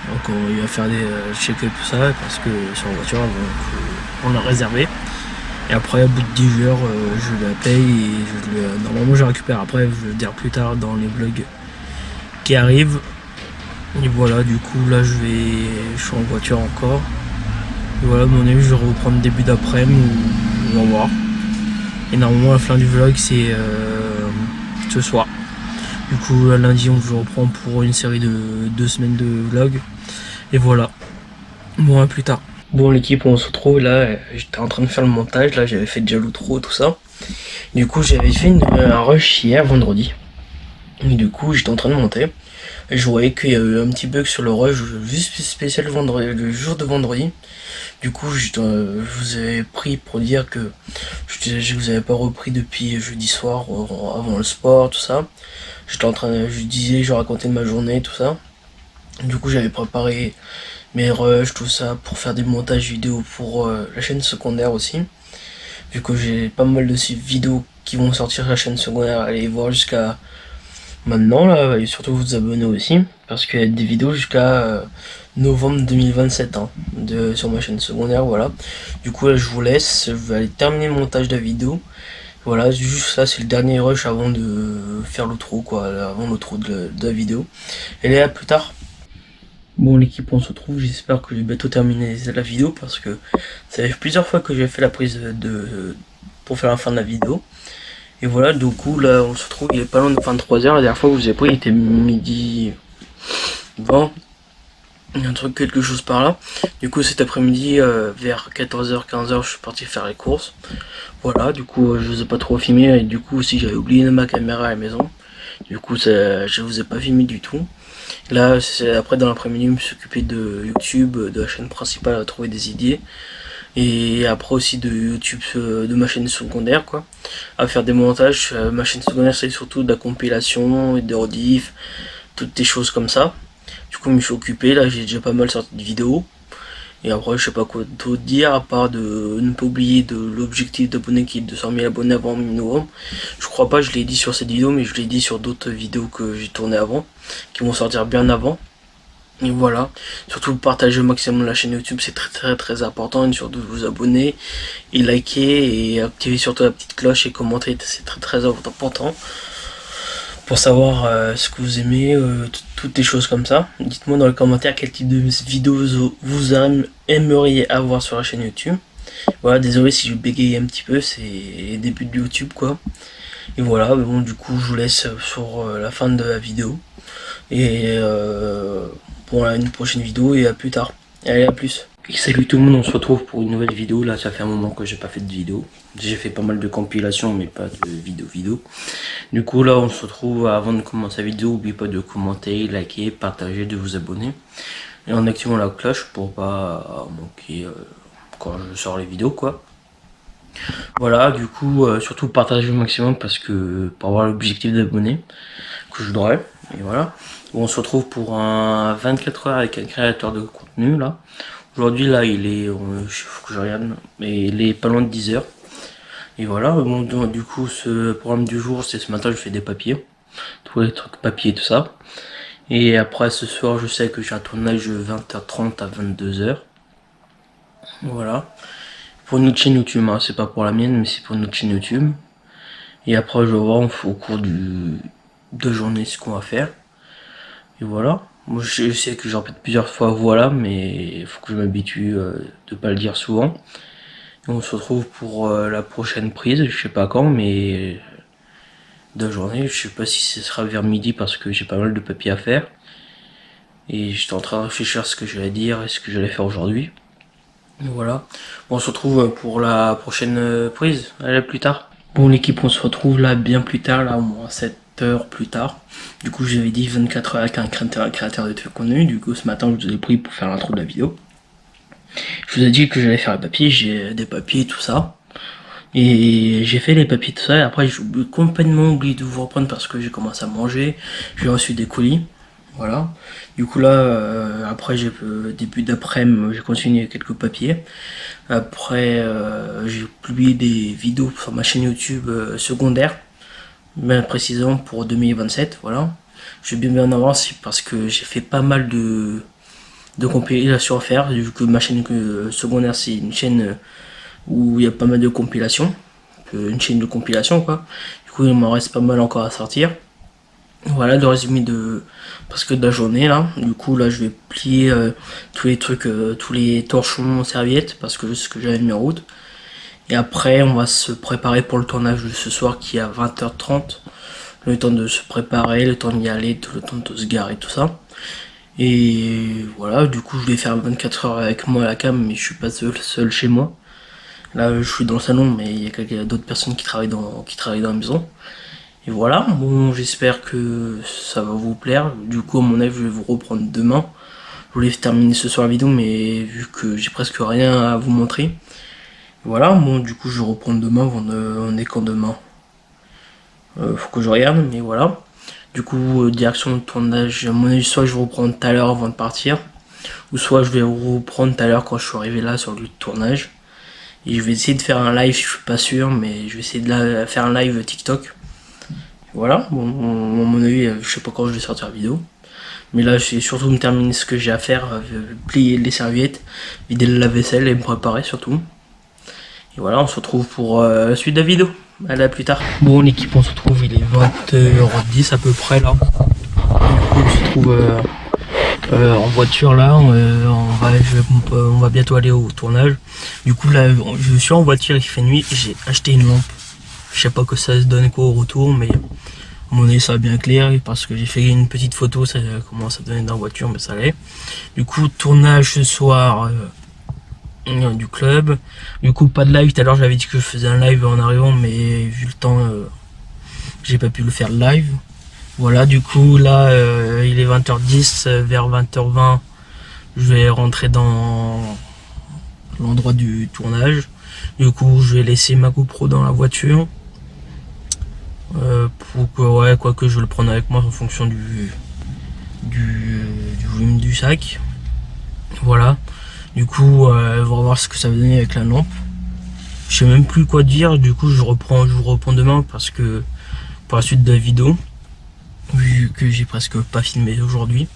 Donc, il va faire des check tout ça. Parce que sur la voiture, on l'a réservé. Et après, au bout de 10 heures, je la paye. Et normalement, je la récupère. Après, je vais le dire plus tard dans les vlogs qui arrivent. Et voilà, du coup, là, je suis en voiture encore. Et voilà, mon avis, je vais reprendre début d'après-midi, on va voir. Et normalement, la fin du vlog, c'est ce soir. Du coup, lundi, je reprends pour une série de 2 semaines de vlog. Et voilà. Bon, à plus tard. Bon, l'équipe, on se retrouve là. J'étais en train de faire le montage. Là, j'avais fait déjà l'outro, tout ça. Du coup, j'avais fait un rush hier, vendredi. Et du coup, j'étais en train de monter. Et je voyais qu'il y a eu un petit bug sur le rush, juste spécial vendredi, le jour de vendredi. Du coup, je vous avais pris pour dire que je vous avais pas repris depuis jeudi soir, avant le sport, tout ça. Je racontais ma journée, tout ça. Du coup, j'avais préparé mes rushs, tout ça, pour faire des montages vidéo pour la chaîne secondaire aussi. Vu que j'ai pas mal de vidéos qui vont sortir sur la chaîne secondaire, allez voir jusqu'à maintenant là, et surtout vous abonner aussi, parce qu'il y a des vidéos jusqu'à novembre 2027 hein, sur ma chaîne secondaire, voilà. Du coup là je vous laisse, je vais aller terminer le montage de la vidéo. Voilà, juste ça, c'est le dernier rush avant de faire l'outro, quoi, avant l'outro de la vidéo. Et là, à plus tard. Bon, l'équipe, on se retrouve, j'espère que je vais bientôt terminer la vidéo, parce que ça fait plusieurs fois que j'ai fait la prise pour faire la fin de la vidéo. Et voilà, du coup, là, on se retrouve, il est pas loin de 23h, la dernière fois que je vous ai pris, il était midi 20. un truc, quelque chose par là. Du coup cet après-midi vers 14h 15h je suis parti faire les courses. Voilà, du coup je vous ai pas trop filmé et du coup aussi j'avais oublié ma caméra à la maison. Du coup je vous ai pas filmé du tout. Là après dans l'après-midi je me suis occupé de YouTube, de la chaîne principale à trouver des idées. Et après aussi de YouTube, de ma chaîne secondaire quoi, à faire des montages. Ma chaîne secondaire c'est surtout de la compilation et des rediff, toutes des choses comme ça. Du coup je me suis occupé, là j'ai déjà pas mal sorti de vidéos. Et après je sais pas quoi d'autre dire à part de ne pas oublier de l'objectif d'abonnés qui est de 200 000 abonnés avant mi-novembre. Je crois pas, je l'ai dit sur cette vidéo mais je l'ai dit sur d'autres vidéos que j'ai tourné avant, qui vont sortir bien avant. Et voilà, surtout partager au maximum la chaîne YouTube, c'est très important, et surtout vous abonner et liker et activer surtout la petite cloche et commenter, c'est très important pour savoir ce que vous aimez, toutes les choses comme ça. Dites-moi dans les commentaires quel type de vidéos vous aimeriez avoir sur la chaîne YouTube. Voilà, désolé si je bégaye un petit peu, c'est les débuts de YouTube quoi. Et voilà, bon du coup je vous laisse sur la fin de la vidéo. Et pour une prochaine vidéo et à plus tard. Allez, à plus. Et salut tout le monde, on se retrouve pour une nouvelle vidéo. Là ça fait un moment que j'ai pas fait de vidéo. J'ai fait pas mal de compilations mais pas de vidéo. Du coup là on se retrouve. Avant de commencer la vidéo, n'oubliez pas de commenter, liker, partager, de vous abonner. Et en activant la cloche pour pas manquer quand je sors les vidéos quoi. Voilà, du coup surtout partager au maximum parce que pour avoir l'objectif d'abonnés que je voudrais. Et voilà, on se retrouve pour un 24 heures avec un créateur de contenu là. Aujourd'hui là il est, faut que je regarde, mais il est pas loin de 10 heures. Et voilà, bon, du coup ce programme du jour c'est ce matin je fais des papiers, tous les trucs papier tout ça. Et après ce soir je sais que j'ai un tournage de 20h30 à 22h. Voilà, pour une autre chaîne YouTube, hein. C'est pas pour la mienne mais c'est pour une autre chaîne YouTube. Et après je vais voir au cours de journée ce qu'on va faire. Et voilà, moi je sais que j'en répète plusieurs fois voilà, mais il faut que je m'habitue de pas le dire souvent. Et on se retrouve pour la prochaine prise, je sais pas quand, mais de la journée, je sais pas si ce sera vers midi parce que j'ai pas mal de papiers à faire. Et j'étais en train de réfléchir à ce que j'allais dire et ce que j'allais faire aujourd'hui. Voilà, bon, on se retrouve pour la prochaine prise, allez, à plus tard. Bon l'équipe, on se retrouve là bien plus tard, là au moins 7 heures plus tard. Du coup j'avais dit 24 heures avec un créateur de contenu. Du coup ce matin je vous ai pris pour faire l'intro de la vidéo. Je vous ai dit que j'allais faire les papiers, j'ai des papiers tout ça. Et j'ai fait les papiers tout ça et après j'ai complètement oublié de vous reprendre parce que j'ai commencé à manger. J'ai reçu des colis. Voilà. Du coup là, après j'ai début d'après-midi, j'ai continué quelques papiers. Après j'ai publié des vidéos sur ma chaîne YouTube secondaire, bien précisément pour 2027. Voilà. Je vais bien en avance parce que j'ai fait pas mal de compilations à faire. Vu que ma chaîne secondaire c'est une chaîne où il y a pas mal de compilations, une chaîne de compilation quoi. Du coup il m'en reste pas mal encore à sortir. Voilà le résumé de presque de la journée là. Du coup là je vais plier tous les trucs, tous les torchons serviettes parce que c'est ce que j'avais mis en route. Et après on va se préparer pour le tournage de ce soir qui est à 20h30. Le temps de se préparer, le temps d'y aller, le temps de se garer, tout ça. Et voilà, du coup je vais faire 24 heures avec moi à la cam, mais je suis pas seul chez moi. Là je suis dans le salon mais il y a d'autres personnes qui travaillent dans la maison. Et voilà, bon j'espère que ça va vous plaire. Du coup à mon avis je vais vous reprendre demain. Je voulais terminer ce soir la vidéo mais vu que j'ai presque rien à vous montrer. Voilà, bon du coup je vais reprendre demain, on est quand demain faut que je regarde, mais voilà. Du coup direction de tournage, à mon avis soit je vais reprendre tout à l'heure avant de partir. Ou soit je vais reprendre tout à l'heure quand je suis arrivé là sur le lieu de tournage. Et je vais essayer de faire un live, je suis pas sûr, mais je vais essayer de faire un live TikTok. Voilà, bon, à mon avis, je sais pas quand je vais sortir la vidéo. Mais là, je vais surtout me terminer ce que j'ai à faire, plier les serviettes, vider le lave-vaisselle et me préparer surtout. Et voilà, on se retrouve pour la suite de la vidéo. Allez, à plus tard. Bon, l'équipe, on se retrouve, il est 20h10 à peu près là. Du coup, on se trouve en voiture là, on va bientôt aller au tournage. Du coup là je suis en voiture, il fait nuit et j'ai acheté une lampe. Je sais pas que ça se donne quoi au retour, mais mon nez ça a bien clair parce que j'ai fait une petite photo, ça commence à donner dans la voiture, mais ça allait. Du coup, tournage ce soir du club. Du coup, pas de live. Tout à l'heure, j'avais dit que je faisais un live en arrivant, mais vu le temps, j'ai pas pu le faire live. Voilà, du coup, là, il est 20h10, vers 20h20, je vais rentrer dans l'endroit du tournage. Du coup, je vais laisser ma GoPro dans la voiture. Pour que, ouais, quoi que je vais le prendre avec moi en fonction du volume du sac. Voilà. Du coup, on va voir ce que ça va donner avec la lampe. Je sais même plus quoi dire. Du coup, je vous reprends demain parce que pour la suite de la vidéo, vu que j'ai presque pas filmé aujourd'hui.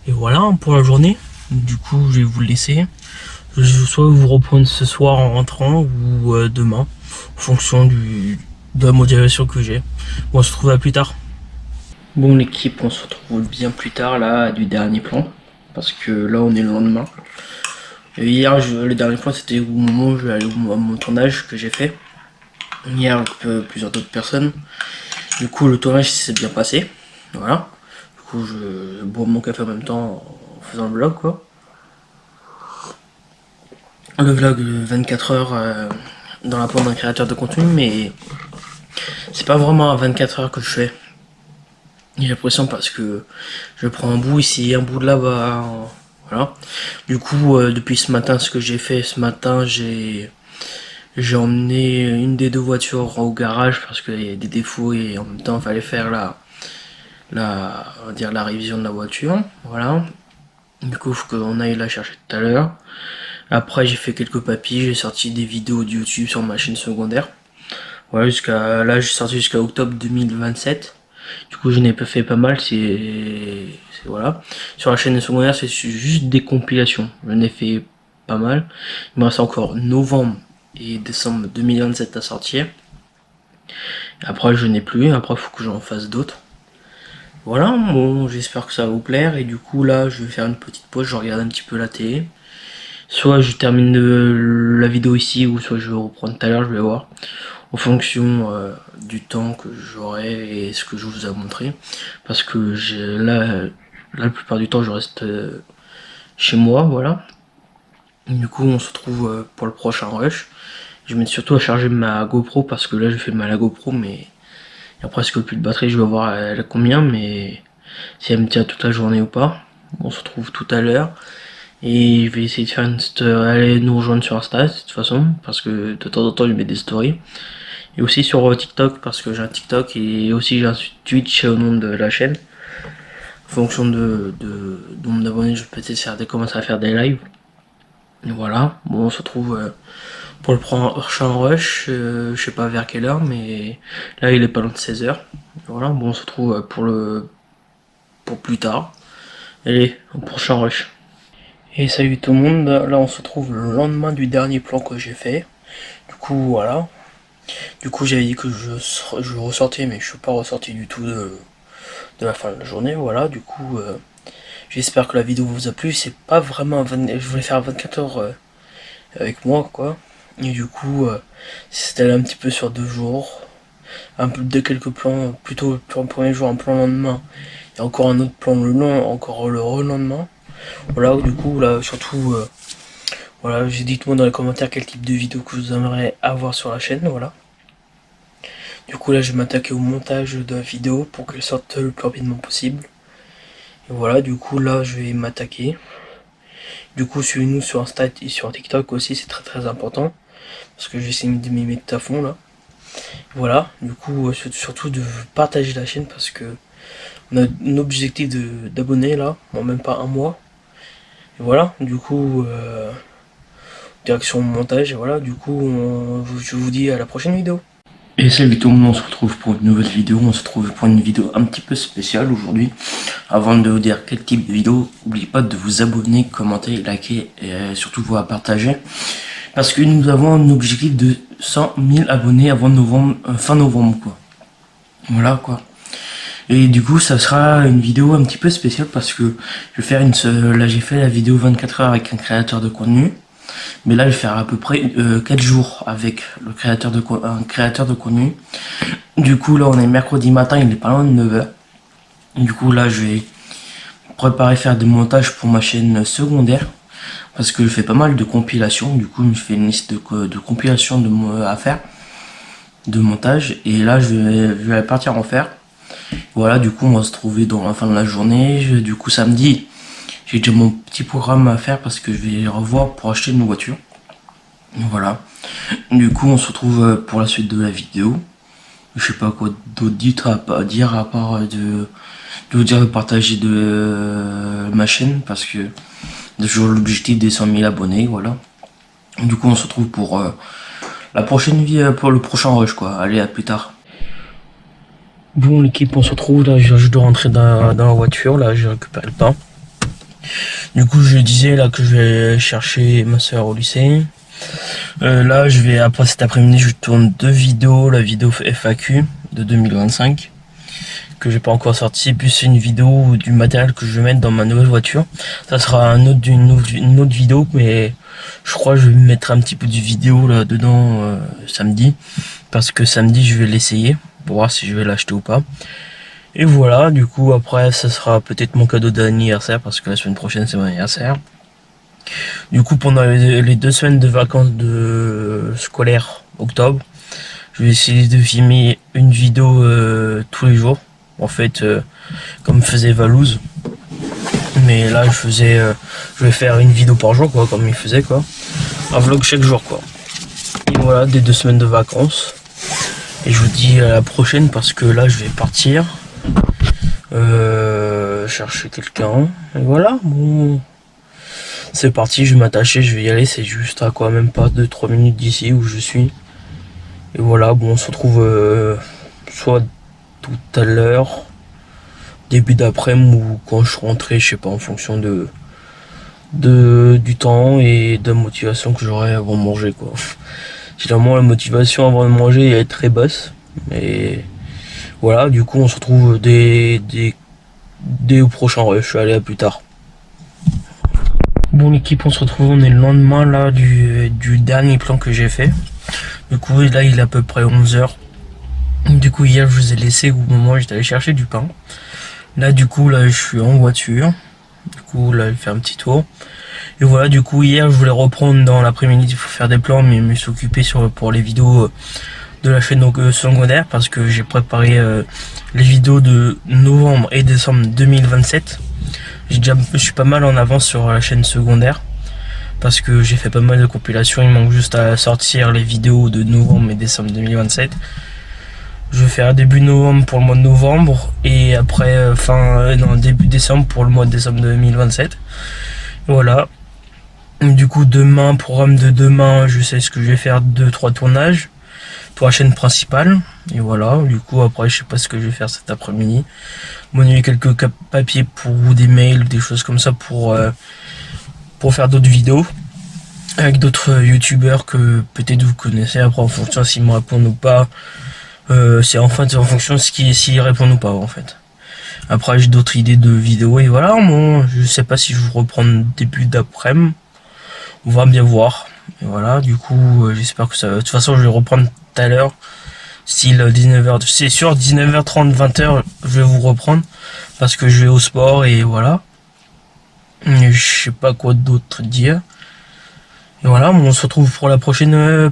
Et voilà pour la journée. Du coup, je vais vous le laisser. Je vais soit vous reprendre ce soir en rentrant ou demain, en fonction de la motivation que j'ai. Bon, on se retrouve à plus tard. Bon l'équipe, on se retrouve bien plus tard là du dernier plan, parce que là on est le lendemain. Et hier, le dernier plan c'était au moment où je vais aller à mon tournage que j'ai fait. Hier avec plusieurs d'autres personnes. Du coup le tournage s'est bien passé. Voilà. Du coup je bois mon café en même temps en faisant le vlog quoi. Le vlog de 24 heures dans la peau d'un créateur de contenu, mais c'est pas vraiment à 24 heures que je fais. J'ai l'impression parce que je prends un bout ici, un bout de là-bas, voilà. Du coup, depuis ce matin, ce que j'ai fait ce matin, j'ai emmené une des deux voitures au garage parce qu'il y a des défauts et en même temps, il fallait faire on va dire la révision de la voiture, voilà. Du coup, il faut qu'on aille la chercher tout à l'heure. Après, j'ai fait quelques papiers, j'ai sorti des vidéos de YouTube sur ma chaîne secondaire. Voilà, là, j'ai sorti jusqu'à octobre 2027. Du coup, je n'ai pas fait pas mal, voilà. Sur la chaîne secondaire, c'est juste des compilations. Je n'ai fait pas mal. Il me reste encore novembre et décembre 2027 à sortir. Après, je n'ai plus. Après, il faut que j'en fasse d'autres. Voilà, bon, j'espère que ça va vous plaire. Et du coup, là, je vais faire une petite pause. Je regarde un petit peu la télé. Soit je termine la vidéo ici, ou soit je vais reprendre tout à l'heure, je vais voir. En fonction du temps que j'aurai et ce que je vous ai montré. Parce que là, la plupart du temps, je reste chez moi, voilà. Du coup, on se retrouve pour le prochain rush. Je vais mettre surtout à charger ma GoPro parce que là, je fais mal à la GoPro, mais il y a presque plus de batterie. Je vais voir elle a combien, mais si elle me tient toute la journée ou pas. On se retrouve tout à l'heure. Et je vais essayer de faire aller nous rejoindre sur Insta de toute façon, parce que de temps en temps, je mets des stories. Et aussi sur TikTok, parce que j'ai un TikTok et aussi j'ai un Twitch au nom de la chaîne. En fonction de nombre d'abonnés, je vais peut-être commencer à faire des lives. Et voilà, bon, on se retrouve pour le prochain rush, je sais pas vers quelle heure, mais là il est pas loin de 16h. Voilà, bon, on se retrouve pour plus tard. Allez, au prochain rush. Et salut tout le monde, là on se retrouve le lendemain du dernier plan que j'ai fait. Du coup, voilà. Du coup, j'avais dit que je ressortais, mais je suis pas ressorti du tout de la fin de la journée. Voilà, du coup, j'espère que la vidéo vous a plu. C'est pas vraiment je voulais faire 24 heures avec moi, quoi. Et du coup, c'était un petit peu sur 2 jours. Un peu de quelques plans, plutôt le plan premier jour, un plan le lendemain. Et encore un autre plan encore le relendemain. Voilà, du coup, là, surtout, voilà, dites-moi dans les commentaires quel type de vidéo que vous aimeriez avoir sur la chaîne, voilà. Du coup là je vais m'attaquer au montage de la vidéo pour qu'elle sorte le plus rapidement possible. Et voilà, du coup là je vais m'attaquer. Du coup suivez-nous sur Insta et sur TikTok aussi, c'est très important. Parce que je vais essayer de m'y mettre à fond là. Voilà, du coup surtout de partager la chaîne parce que on a un objectif d'abonnés là, bon, même pas un mois. Et voilà, du coup direction montage et voilà, du coup je vous dis à la prochaine vidéo. Et salut tout le monde, on se retrouve pour une nouvelle vidéo, on se retrouve pour une vidéo un petit peu spéciale aujourd'hui. Avant de vous dire quel type de vidéo, n'oubliez pas de vous abonner, commenter, liker et surtout vous partager. Parce que nous avons un objectif de 100 000 abonnés avant novembre, fin novembre quoi. Voilà quoi. Et du coup ça sera une vidéo un petit peu spéciale parce que je vais faire là j'ai fait la vidéo 24 heures avec un créateur de contenu. Mais là, je vais faire à peu près 4 jours avec le un créateur de contenu. Du coup, là, on est mercredi matin, il est pas loin de 9h. Du coup, là, je vais préparer faire des montages pour ma chaîne secondaire. Parce que je fais pas mal de compilations. Du coup, je fais une liste de compilations à faire. De montage. Et là, je vais partir en faire. Voilà, du coup, on va se trouver dans la fin de la journée. Du coup, samedi, j'ai déjà mon petit programme à faire parce que je vais revoir pour acheter une voiture. Voilà. Du coup, on se retrouve pour la suite de la vidéo. Je sais pas quoi d'autre dire à part de vous dire de partager ma chaîne parce que j'ai toujours l'objectif des 100 000 abonnés. Voilà. Du coup, on se retrouve pour la prochaine vie, pour le prochain rush, quoi. Allez, à plus tard. Bon, l'équipe, on se retrouve là. Je dois rentrer dans la voiture. Là, j'ai récupéré le pain. Du coup, je disais là que je vais chercher ma soeur au lycée. Là, après cet après-midi, je tourne 2 vidéos. La vidéo FAQ de 2025 que j'ai pas encore sorti, puis c'est une vidéo du matériel que je vais mettre dans ma nouvelle voiture. Ça sera une autre vidéo, mais je crois que je vais mettre un petit peu de vidéo là dedans samedi, parce que samedi je vais l'essayer pour voir si je vais l'acheter ou pas. Et voilà, du coup après ça sera peut-être mon cadeau d'anniversaire, parce que la semaine prochaine c'est mon anniversaire. Du coup, pendant les 2 semaines de vacances scolaires octobre, je vais essayer de filmer une vidéo tous les jours. En fait, comme faisait Valouz. Mais là, je vais faire une vidéo par jour, quoi, comme il faisait, quoi. Un vlog chaque jour, quoi. Et voilà, des 2 semaines de vacances. Et je vous dis à la prochaine, parce que là, je vais partir chercher quelqu'un. Et voilà, bon. C'est parti, je vais m'attacher, je vais y aller, c'est juste à quoi, même pas 2-3 minutes d'ici où je suis. Et voilà, bon, on se retrouve soit tout à l'heure, début d'après-midi, ou quand je suis rentré, je sais pas, en fonction du temps et de la motivation que j'aurai avant de manger, quoi. Généralement, la motivation avant de manger est très basse. Et voilà, du coup, on se retrouve dès au prochain rush. Allez, à plus tard. Bon, l'équipe, on se retrouve, on est le lendemain là du dernier plan que j'ai fait. Du coup, là, il est à peu près 11h. Du coup, hier, je vous ai laissé au moment où j'étais allé chercher du pain. Là, du coup, là, je suis en voiture. Du coup, là, je fais un petit tour. Et voilà, du coup, hier, je voulais reprendre dans l'après-midi pour faire des plans, mais je me suis occupé pour les vidéos de la chaîne secondaire, parce que j'ai préparé les vidéos de novembre et décembre 2027. Je suis pas mal en avance sur la chaîne secondaire, parce que j'ai fait pas mal de compilations. Il manque juste à sortir les vidéos de novembre et décembre 2027. Je vais faire début novembre pour le mois de novembre, et après début décembre pour le mois de décembre 2027. Voilà. Du coup, demain, programme de demain, je sais ce que je vais faire, 2-3 tournages pour la chaîne principale. Et voilà, du coup, après, je sais pas ce que je vais faire cet après-midi. Monnayer quelques papiers ou des mails ou des choses comme ça pour faire d'autres vidéos avec d'autres youtubeurs que peut-être vous connaissez. Après, en fonction s'ils me répondent ou pas, c'est en fonction de s'ils répondent ou pas, en fait. Après, j'ai d'autres idées de vidéos, et voilà. Bon, je sais pas si je vous reprends début d'après-midi. On va bien voir. Et voilà, du coup, j'espère que ça va. De toute façon, je vais reprendre tout à l'heure. Style 19h. C'est sûr, 19h30, 20h, je vais vous reprendre. Parce que je vais au sport, et voilà. Et je sais pas quoi d'autre dire. Et voilà, on se retrouve pour la prochaine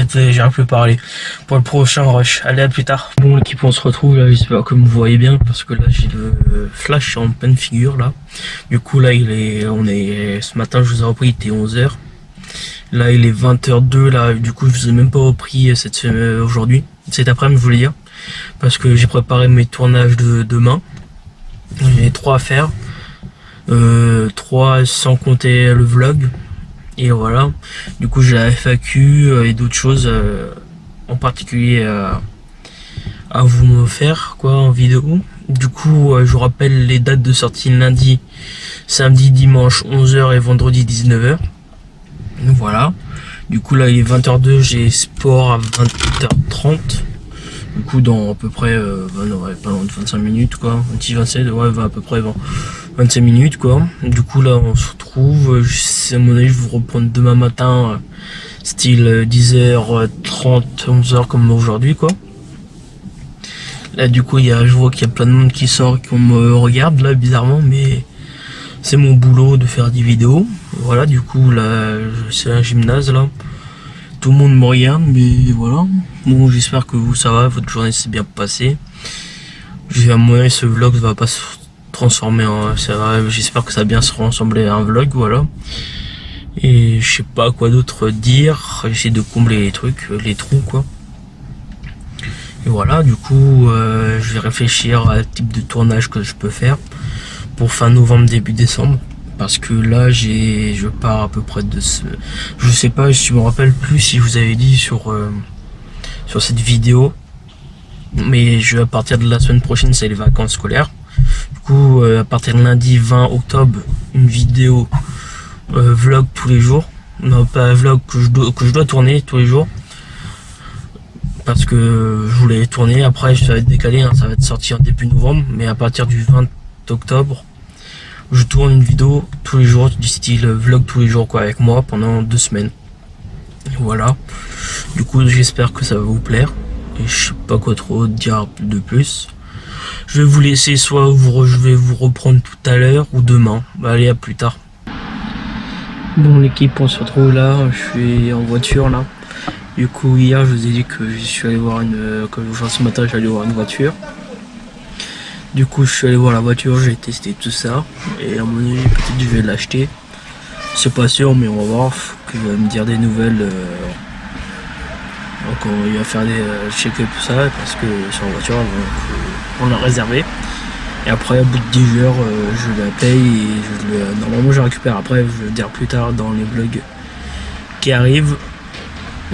j'arrive plus à parler. Pour le prochain rush. Allez, à plus tard. Bon, l'équipe, on se retrouve là, j'espère que vous voyez bien, parce que là j'ai le flash en pleine figure là. Du coup là ce matin je vous ai repris, il était 11h. Là il est 20h02 là, du coup je vous ai même pas repris aujourd'hui. Cet après-midi je voulais dire. Parce que j'ai préparé mes tournages de demain. J'ai 3 à faire. 3 sans compter le vlog. Et voilà, du coup j'ai la FAQ et d'autres choses en particulier à vous faire, quoi, en vidéo. Du coup je vous rappelle les dates de sortie: lundi, samedi, dimanche 11h et vendredi 19h. Voilà, du coup là il est 20h02, j'ai sport à 20h30. Du coup dans à peu près pas loin de 25 minutes, quoi, un petit 27, ouais, à peu près 25 minutes quoi. Du coup là on se retrouve, à mon avis je vais vous reprendre demain matin, style 10h30, 11h comme aujourd'hui quoi. Là du coup je vois qu'il y a plein de monde qui sort, qui me regarde là bizarrement, mais c'est mon boulot de faire des vidéos. Voilà, du coup là c'est un gymnase là. Tout le monde me regarde, mais voilà. Bon, j'espère que vous ça va, votre journée s'est bien passée. À mon avis ce vlog va pas se transformer en... J'espère que ça va bien se ressembler à un vlog, voilà. Et je sais pas quoi d'autre dire. J'essaie de combler les trucs, les trous quoi. Et voilà, du coup, je vais réfléchir à le type de tournage que je peux faire pour fin novembre, début décembre. Parce que là, je pars à peu près de ce... Je sais pas, je me rappelle plus si je vous avais dit sur cette vidéo. Mais à partir de la semaine prochaine, c'est les vacances scolaires. Du coup, à partir de lundi 20 octobre, une vidéo vlog tous les jours. Non, pas un vlog que je dois tourner tous les jours. Parce que je voulais tourner, après ça va être décalé, hein, ça va être sorti en début novembre, mais à partir du 20 octobre, je tourne une vidéo tous les jours, du style vlog tous les jours quoi, avec moi pendant 2 semaines. Et voilà, du coup j'espère que ça va vous plaire, et je sais pas quoi trop dire de plus. Je vais vous laisser, soit je vais vous reprendre tout à l'heure, ou demain. Allez, à plus tard. Bon l'équipe, on se retrouve là, je suis en voiture là. Du coup hier je vous ai dit que je suis allé voir ce matin j'allais voir une voiture. Du coup je suis allé voir la voiture, j'ai testé tout ça. Et à mon avis peut-être je vais l'acheter. C'est pas sûr mais on va voir, faut qu'il va me dire des nouvelles. Donc il va faire des check tout ça parce que c'est en voiture donc on l'a réservé. Et après au bout de 10 heures je la paye et normalement je la récupère après, je vais le dire plus tard dans les vlogs qui arrivent.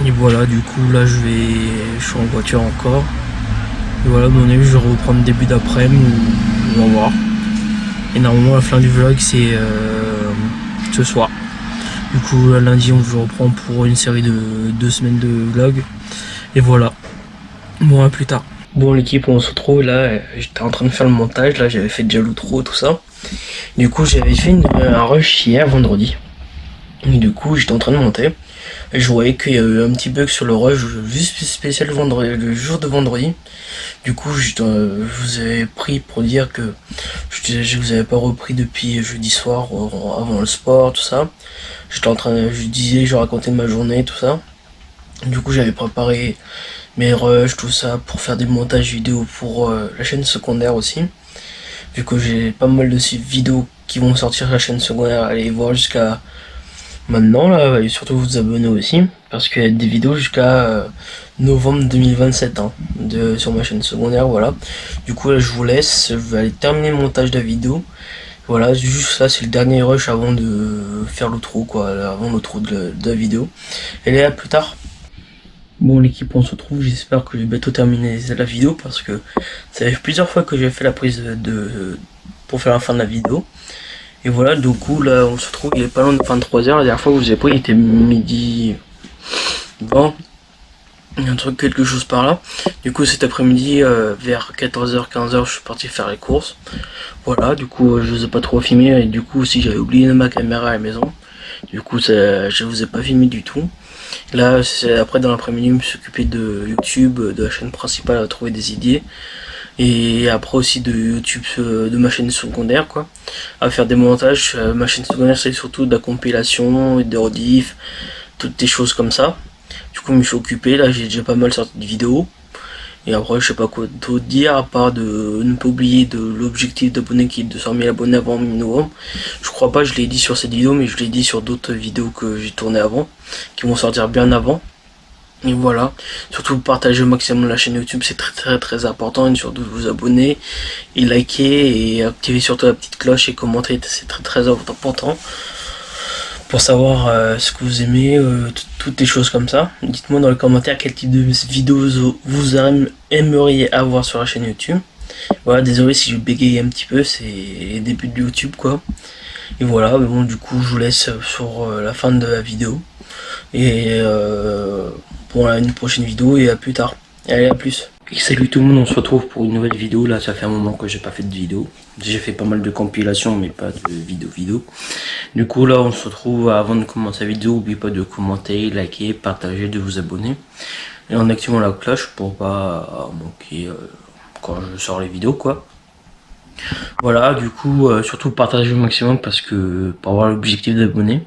Et voilà, du coup là je suis en voiture encore. Et voilà, à mon avis je vais reprendre début d'après-midi, on va voir. Et normalement la fin du vlog c'est ce soir. Du coup lundi je reprends pour une série de 2 semaines de vlog. Et voilà. Bon, à plus tard. Bon l'équipe, on se retrouve là, j'étais en train de faire le montage, là j'avais fait déjà l'outro tout ça. Du coup j'avais fait un rush hier vendredi. Et du coup j'étais en train de monter. Et je voyais qu'il y a eu un petit bug sur le rush, juste spécial vendredi, le jour de vendredi. Du coup, je vous avais pris pour dire que je vous avais pas repris depuis jeudi soir, avant le sport, tout ça. Je racontais ma journée, tout ça. Du coup, j'avais préparé mes rushs, tout ça, pour faire des montages vidéo pour la chaîne secondaire aussi. Vu que j'ai pas mal de vidéos qui vont sortir sur la chaîne secondaire, allez voir jusqu'à maintenant là, et surtout vous abonner aussi, parce qu'il y a des vidéos jusqu'à novembre 2027 hein, sur ma chaîne secondaire, voilà. Du coup là je vous laisse, je vais aller terminer le montage de la vidéo. Voilà, juste ça, c'est le dernier rush avant de faire l'outro quoi, avant l'outro de la vidéo. Et là, à plus tard. Bon l'équipe, on se retrouve, j'espère que j'ai bientôt terminé la vidéo, parce que ça fait plusieurs fois que j'ai fait la prise pour faire la fin de la vidéo. Et voilà, du coup là on se retrouve, il est pas loin de 23h, la dernière fois que je vous ai pris il était midi 20, un truc quelque chose par là. Du coup cet après-midi vers 14h, 15h je suis parti faire les courses. Voilà, du coup je vous ai pas trop filmé, et du coup aussi j'avais oublié ma caméra à la maison. Du coup je vous ai pas filmé du tout. Là c'est après dans l'après-midi je me suis occupé de YouTube, de la chaîne principale, à trouver des idées. Et après aussi de YouTube, de ma chaîne secondaire quoi, à faire des montages. Ma chaîne secondaire c'est surtout de la compilation, des rediff, toutes des choses comme ça. Du coup je me suis occupé, là j'ai déjà pas mal sorti de vidéos. Et après je sais pas quoi d'autre dire, à part de ne pas oublier de l'objectif d'abonnés qui est de 200 000 abonnés avant mi-novembre. Je crois pas, je l'ai dit sur cette vidéo, mais je l'ai dit sur d'autres vidéos que j'ai tourné avant, qui vont sortir bien avant. Et voilà, surtout partagez au maximum la chaîne YouTube, c'est très important, et surtout vous abonner et liker et activer surtout la petite cloche et commenter, c'est très important pour savoir ce que vous aimez, toutes les choses comme ça. Dites-moi dans les commentaires quel type de vidéos vous aimeriez avoir sur la chaîne YouTube. Voilà, désolé si je bégaye un petit peu, c'est les débuts de YouTube quoi. Et voilà, mais bon du coup je vous laisse sur la fin de la vidéo. Et pour une prochaine vidéo, et à plus tard. Allez, à plus. Et salut tout le monde, on se retrouve pour une nouvelle vidéo. Là, ça fait un moment que j'ai pas fait de vidéo. J'ai fait pas mal de compilations, mais pas de vidéo. Du coup, là, on se retrouve. Avant de commencer la vidéo, n'oubliez pas de commenter, liker, partager, de vous abonner. Et en activant la cloche pour pas manquer quand je sors les vidéos, quoi. Voilà, du coup, surtout partager au maximum parce que pour avoir l'objectif d'abonnés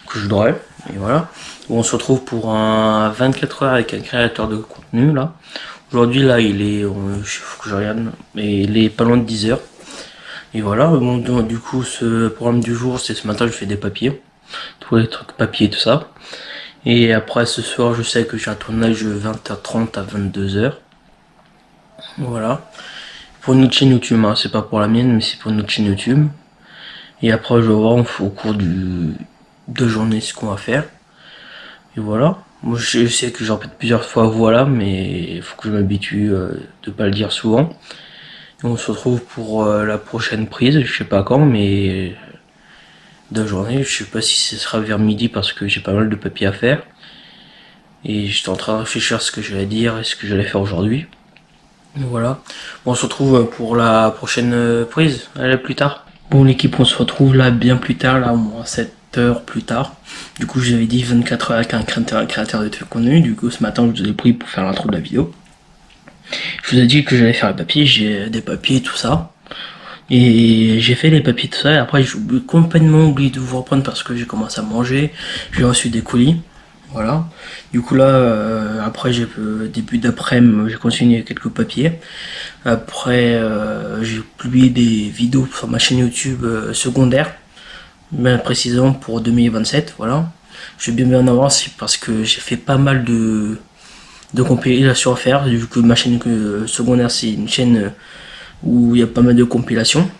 que je devrais. Et voilà. On se retrouve pour un 24 heures avec un créateur de contenu là. Aujourd'hui là il est, faut que je regarde, mais il est pas loin de 10 heures. Et voilà, bon, du coup ce programme du jour c'est ce matin je fais des papiers. Tous les trucs papier tout ça. Et après ce soir je sais que j'ai un tournage de 20h30 à 22h. Voilà. Pour une autre chaîne YouTube, hein. C'est pas pour la mienne mais c'est pour une autre chaîne YouTube. Et après je vais voir au cours de journée ce qu'on va faire. Et voilà. Moi je sais que j'en répète plusieurs fois voilà, mais il faut que je m'habitue de pas le dire souvent. Et on se retrouve pour la prochaine prise, je sais pas quand, mais de journée, je sais pas si ce sera vers midi parce que j'ai pas mal de papiers à faire. Et j'étais en train de réfléchir à ce que j'allais dire et ce que j'allais faire aujourd'hui. Voilà. Bon, on se retrouve pour la prochaine prise, allez, plus tard. Bon l'équipe, on se retrouve là bien plus tard, là au moins 7 heures plus tard. Du coup j'avais dit 24 heures avec un créateur de contenu. Du coup ce matin je vous ai pris pour faire l'intro de la vidéo. Je vous ai dit que j'allais faire les papiers, j'ai des papiers tout ça. Et j'ai fait les papiers tout ça et après j'ai complètement oublié de vous reprendre parce que j'ai commencé à manger. J'ai reçu des colis. Voilà. Du coup là, après j'ai début d'après-midi, j'ai continué quelques papiers. Après, j'ai publié des vidéos sur ma chaîne YouTube secondaire, bien précisément pour 2027. Voilà. Je vais bien en avance parce que j'ai fait pas mal de compilations à faire. Vu que ma chaîne secondaire c'est une chaîne où il y a pas mal de compilations,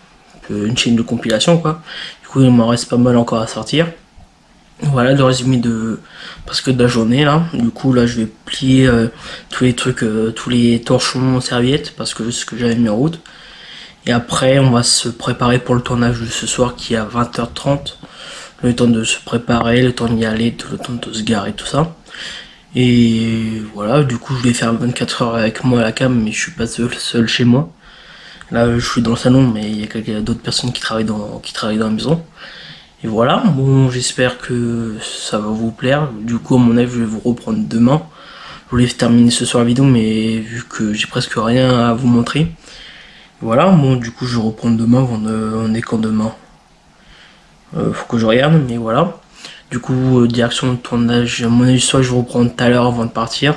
une chaîne de compilation quoi. Du coup il m'en reste pas mal encore à sortir. Voilà le résumé de la journée là. Du coup là je vais plier tous les trucs, tous les torchons serviettes parce que c'est ce que j'avais mis en route. Et après on va se préparer pour le tournage de ce soir qui est à 20h30. Le temps de se préparer, le temps d'y aller, le temps de se garer, tout ça. Et voilà, du coup je vais faire 24 heures avec moi à la cam, mais je suis pas seul chez moi. Là je suis dans le salon, mais il y a d'autres personnes qui travaillent dans la maison. Et voilà, bon j'espère que ça va vous plaire. Du coup à mon avis je vais vous reprendre demain. Je voulais terminer ce soir la vidéo, mais vu que j'ai presque rien à vous montrer. Voilà, bon du coup je vais reprendre demain, on est quand demain faut que je regarde, mais voilà. Du coup direction de tournage, à mon avis soit je vais reprendre tout à l'heure avant de partir,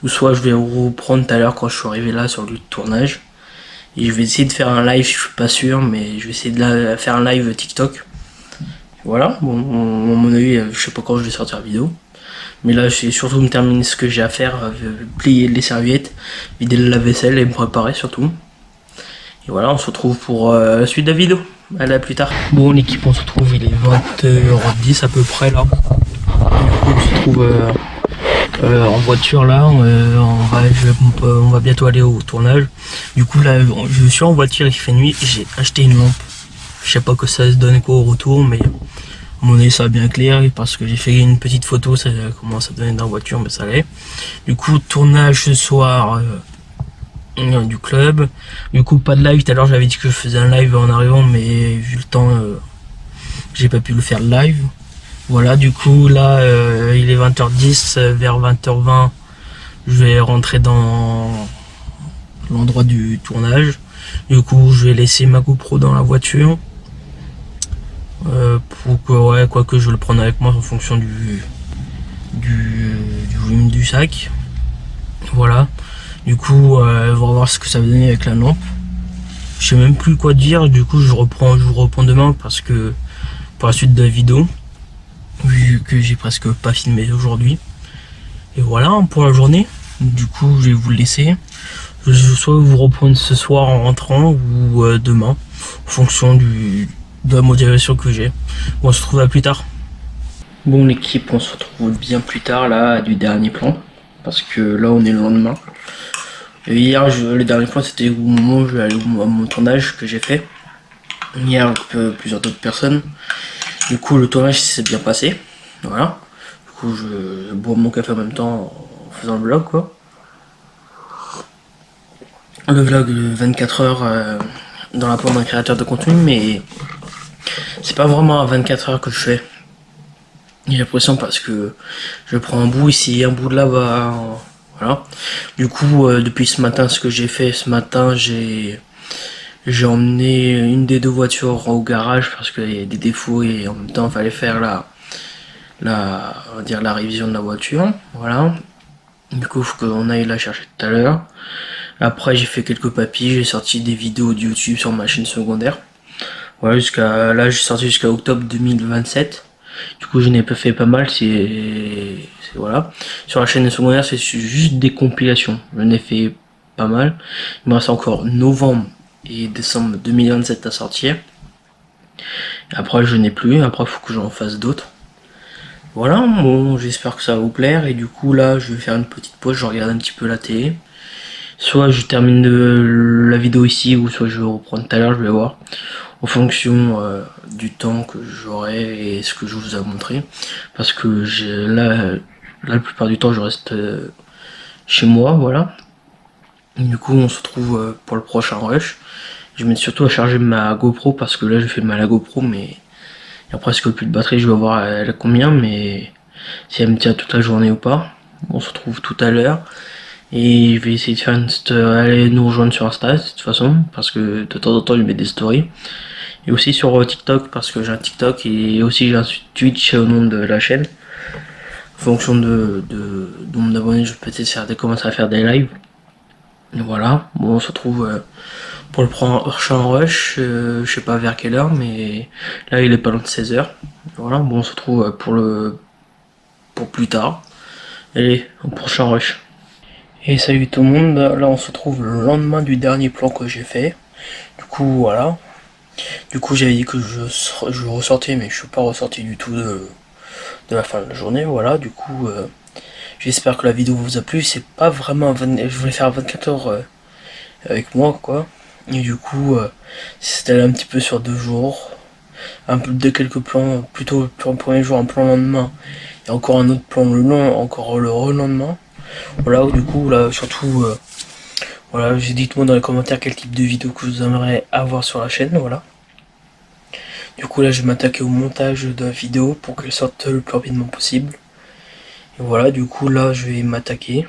ou soit je vais reprendre tout à l'heure quand je suis arrivé là sur le lieu de tournage. Et je vais essayer de faire un live, je suis pas sûr, mais je vais essayer de faire un live TikTok. Voilà, bon, à mon avis, je sais pas quand je vais sortir la vidéo. Mais là, je vais surtout me terminer ce que j'ai à faire, plier les serviettes, vider le lave-vaisselle et me préparer surtout. Et voilà, on se retrouve pour la suite de la vidéo. Allez, à plus tard. Bon, l'équipe, on se retrouve, il est 20h10 à peu près là. Du coup, on se trouve en voiture là, on va bientôt aller au tournage. Du coup là je suis en voiture, il fait nuit et j'ai acheté une lampe. Je sais pas que ça se donne quoi au retour, mais à mon avis ça va bien clair parce que j'ai fait une petite photo, ça commence à donner dans la voiture, mais ça allait. Du coup tournage ce soir du club. Du coup pas de live, tout à l'heure j'avais dit que je faisais un live en arrivant, mais vu le temps j'ai pas pu le faire live. Voilà, du coup là il est 20h10, vers 20h20 je vais rentrer dans l'endroit du tournage. Du coup je vais laisser ma GoPro dans la voiture pour que ouais, quoi que je vais le prendre avec moi en fonction du volume du sac. Voilà, du coup on va voir ce que ça va donner avec la lampe. Je sais même plus quoi dire, du coup je vous reprends demain parce que pour la suite de la vidéo, vu que j'ai presque pas filmé aujourd'hui. Et voilà pour la journée. Du coup je vais vous le laisser. Je vais soit vous reprendre ce soir en rentrant ou demain en fonction de la motivation que j'ai. Bon, on se retrouve à plus tard. Bon l'équipe, on se retrouve bien plus tard là du dernier plan parce que là on est le lendemain. Et hier le dernier plan c'était au moment où je vais aller à mon tournage que j'ai fait. Hier avec plusieurs autres personnes. Du coup le tournage s'est bien passé. Voilà. Du coup je bois mon café en même temps en faisant le vlog quoi. le vlog de 24 heures dans la peau d'un créateur de contenu, mais c'est pas vraiment à 24 heures que je fais. J'ai l'impression parce que je prends un bout ici, un bout de là-bas, voilà. Du coup, depuis ce matin, ce que j'ai fait ce matin, j'ai emmené une des deux voitures au garage parce qu'il y a des défauts et en même temps, il fallait faire on va dire la révision de la voiture, voilà. Du coup, il faut qu'on aille la chercher tout à l'heure. Après, j'ai fait quelques papiers, j'ai sorti des vidéos de YouTube sur ma chaîne secondaire. Voilà, là, j'ai sorti jusqu'à octobre 2027. Du coup, je n'ai pas fait pas mal, voilà. Sur la chaîne secondaire, c'est juste des compilations. Je n'ai fait pas mal. Il me reste encore novembre et décembre 2027 à sortir. Après, je n'ai plus. Après, il faut que j'en fasse d'autres. Voilà, bon, j'espère que ça va vous plaire. Et du coup, là, je vais faire une petite pause. Je regarde un petit peu la télé. Soit je termine la vidéo ici, ou soit je vais reprendre tout à l'heure, je vais voir. En fonction du temps que j'aurai et ce que je vous ai montré. Parce que là, la plupart du temps, je reste chez moi, voilà. Et du coup, on se retrouve pour le prochain rush. Je vais surtout à charger ma GoPro parce que là, je fais mal à la GoPro, mais il y a presque plus de batterie. Je vais voir elle a combien, mais si elle me tient toute la journée ou pas. On se retrouve tout à l'heure. Et je vais essayer de faire aller nous rejoindre sur Insta de toute façon, parce que de temps en temps je mets des stories. Et aussi sur TikTok, parce que j'ai un TikTok et aussi j'ai un Twitch au nom de la chaîne. En fonction de nombre d'abonnés, je vais peut-être commencer à faire des lives. Et voilà, bon, on se retrouve pour le prochain rush, je sais pas vers quelle heure, mais là il est pas loin de 16h. Voilà, bon, on se retrouve pour plus tard. Allez, au prochain rush. Et salut tout le monde, là on se retrouve le lendemain du dernier plan que j'ai fait. Du coup voilà. Du coup j'avais dit que je ressortais, mais je suis pas ressorti du tout de la fin de la journée. Voilà, du coup j'espère que la vidéo vous a plu. C'est pas vraiment je voulais faire 24 heures avec moi quoi. Et du coup c'était un petit peu sur 2 jours. Un peu de quelques plans, plutôt le premier jour, un plan le lendemain. Et encore un autre plan encore le relendemain. Voilà, du coup là surtout voilà, dites-moi dans les commentaires quel type de vidéo que vous aimeriez avoir sur la chaîne, voilà. Du coup là je vais m'attaquer au montage de la vidéo pour qu'elle sorte le plus rapidement possible. Et voilà, du coup là je vais m'attaquer.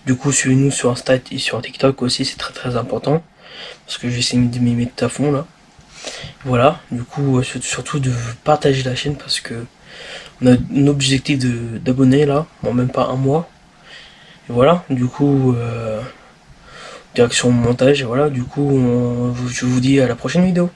Du coup suivez-nous sur Insta et sur TikTok aussi, c'est très très important. Parce que je vais essayer de m'y mettre à fond là. Voilà, du coup surtout de partager la chaîne parce que on a un objectif d'abonnés là, bon même pas un mois. Et voilà, du coup direction montage, et voilà, du coup je vous dis à la prochaine vidéo.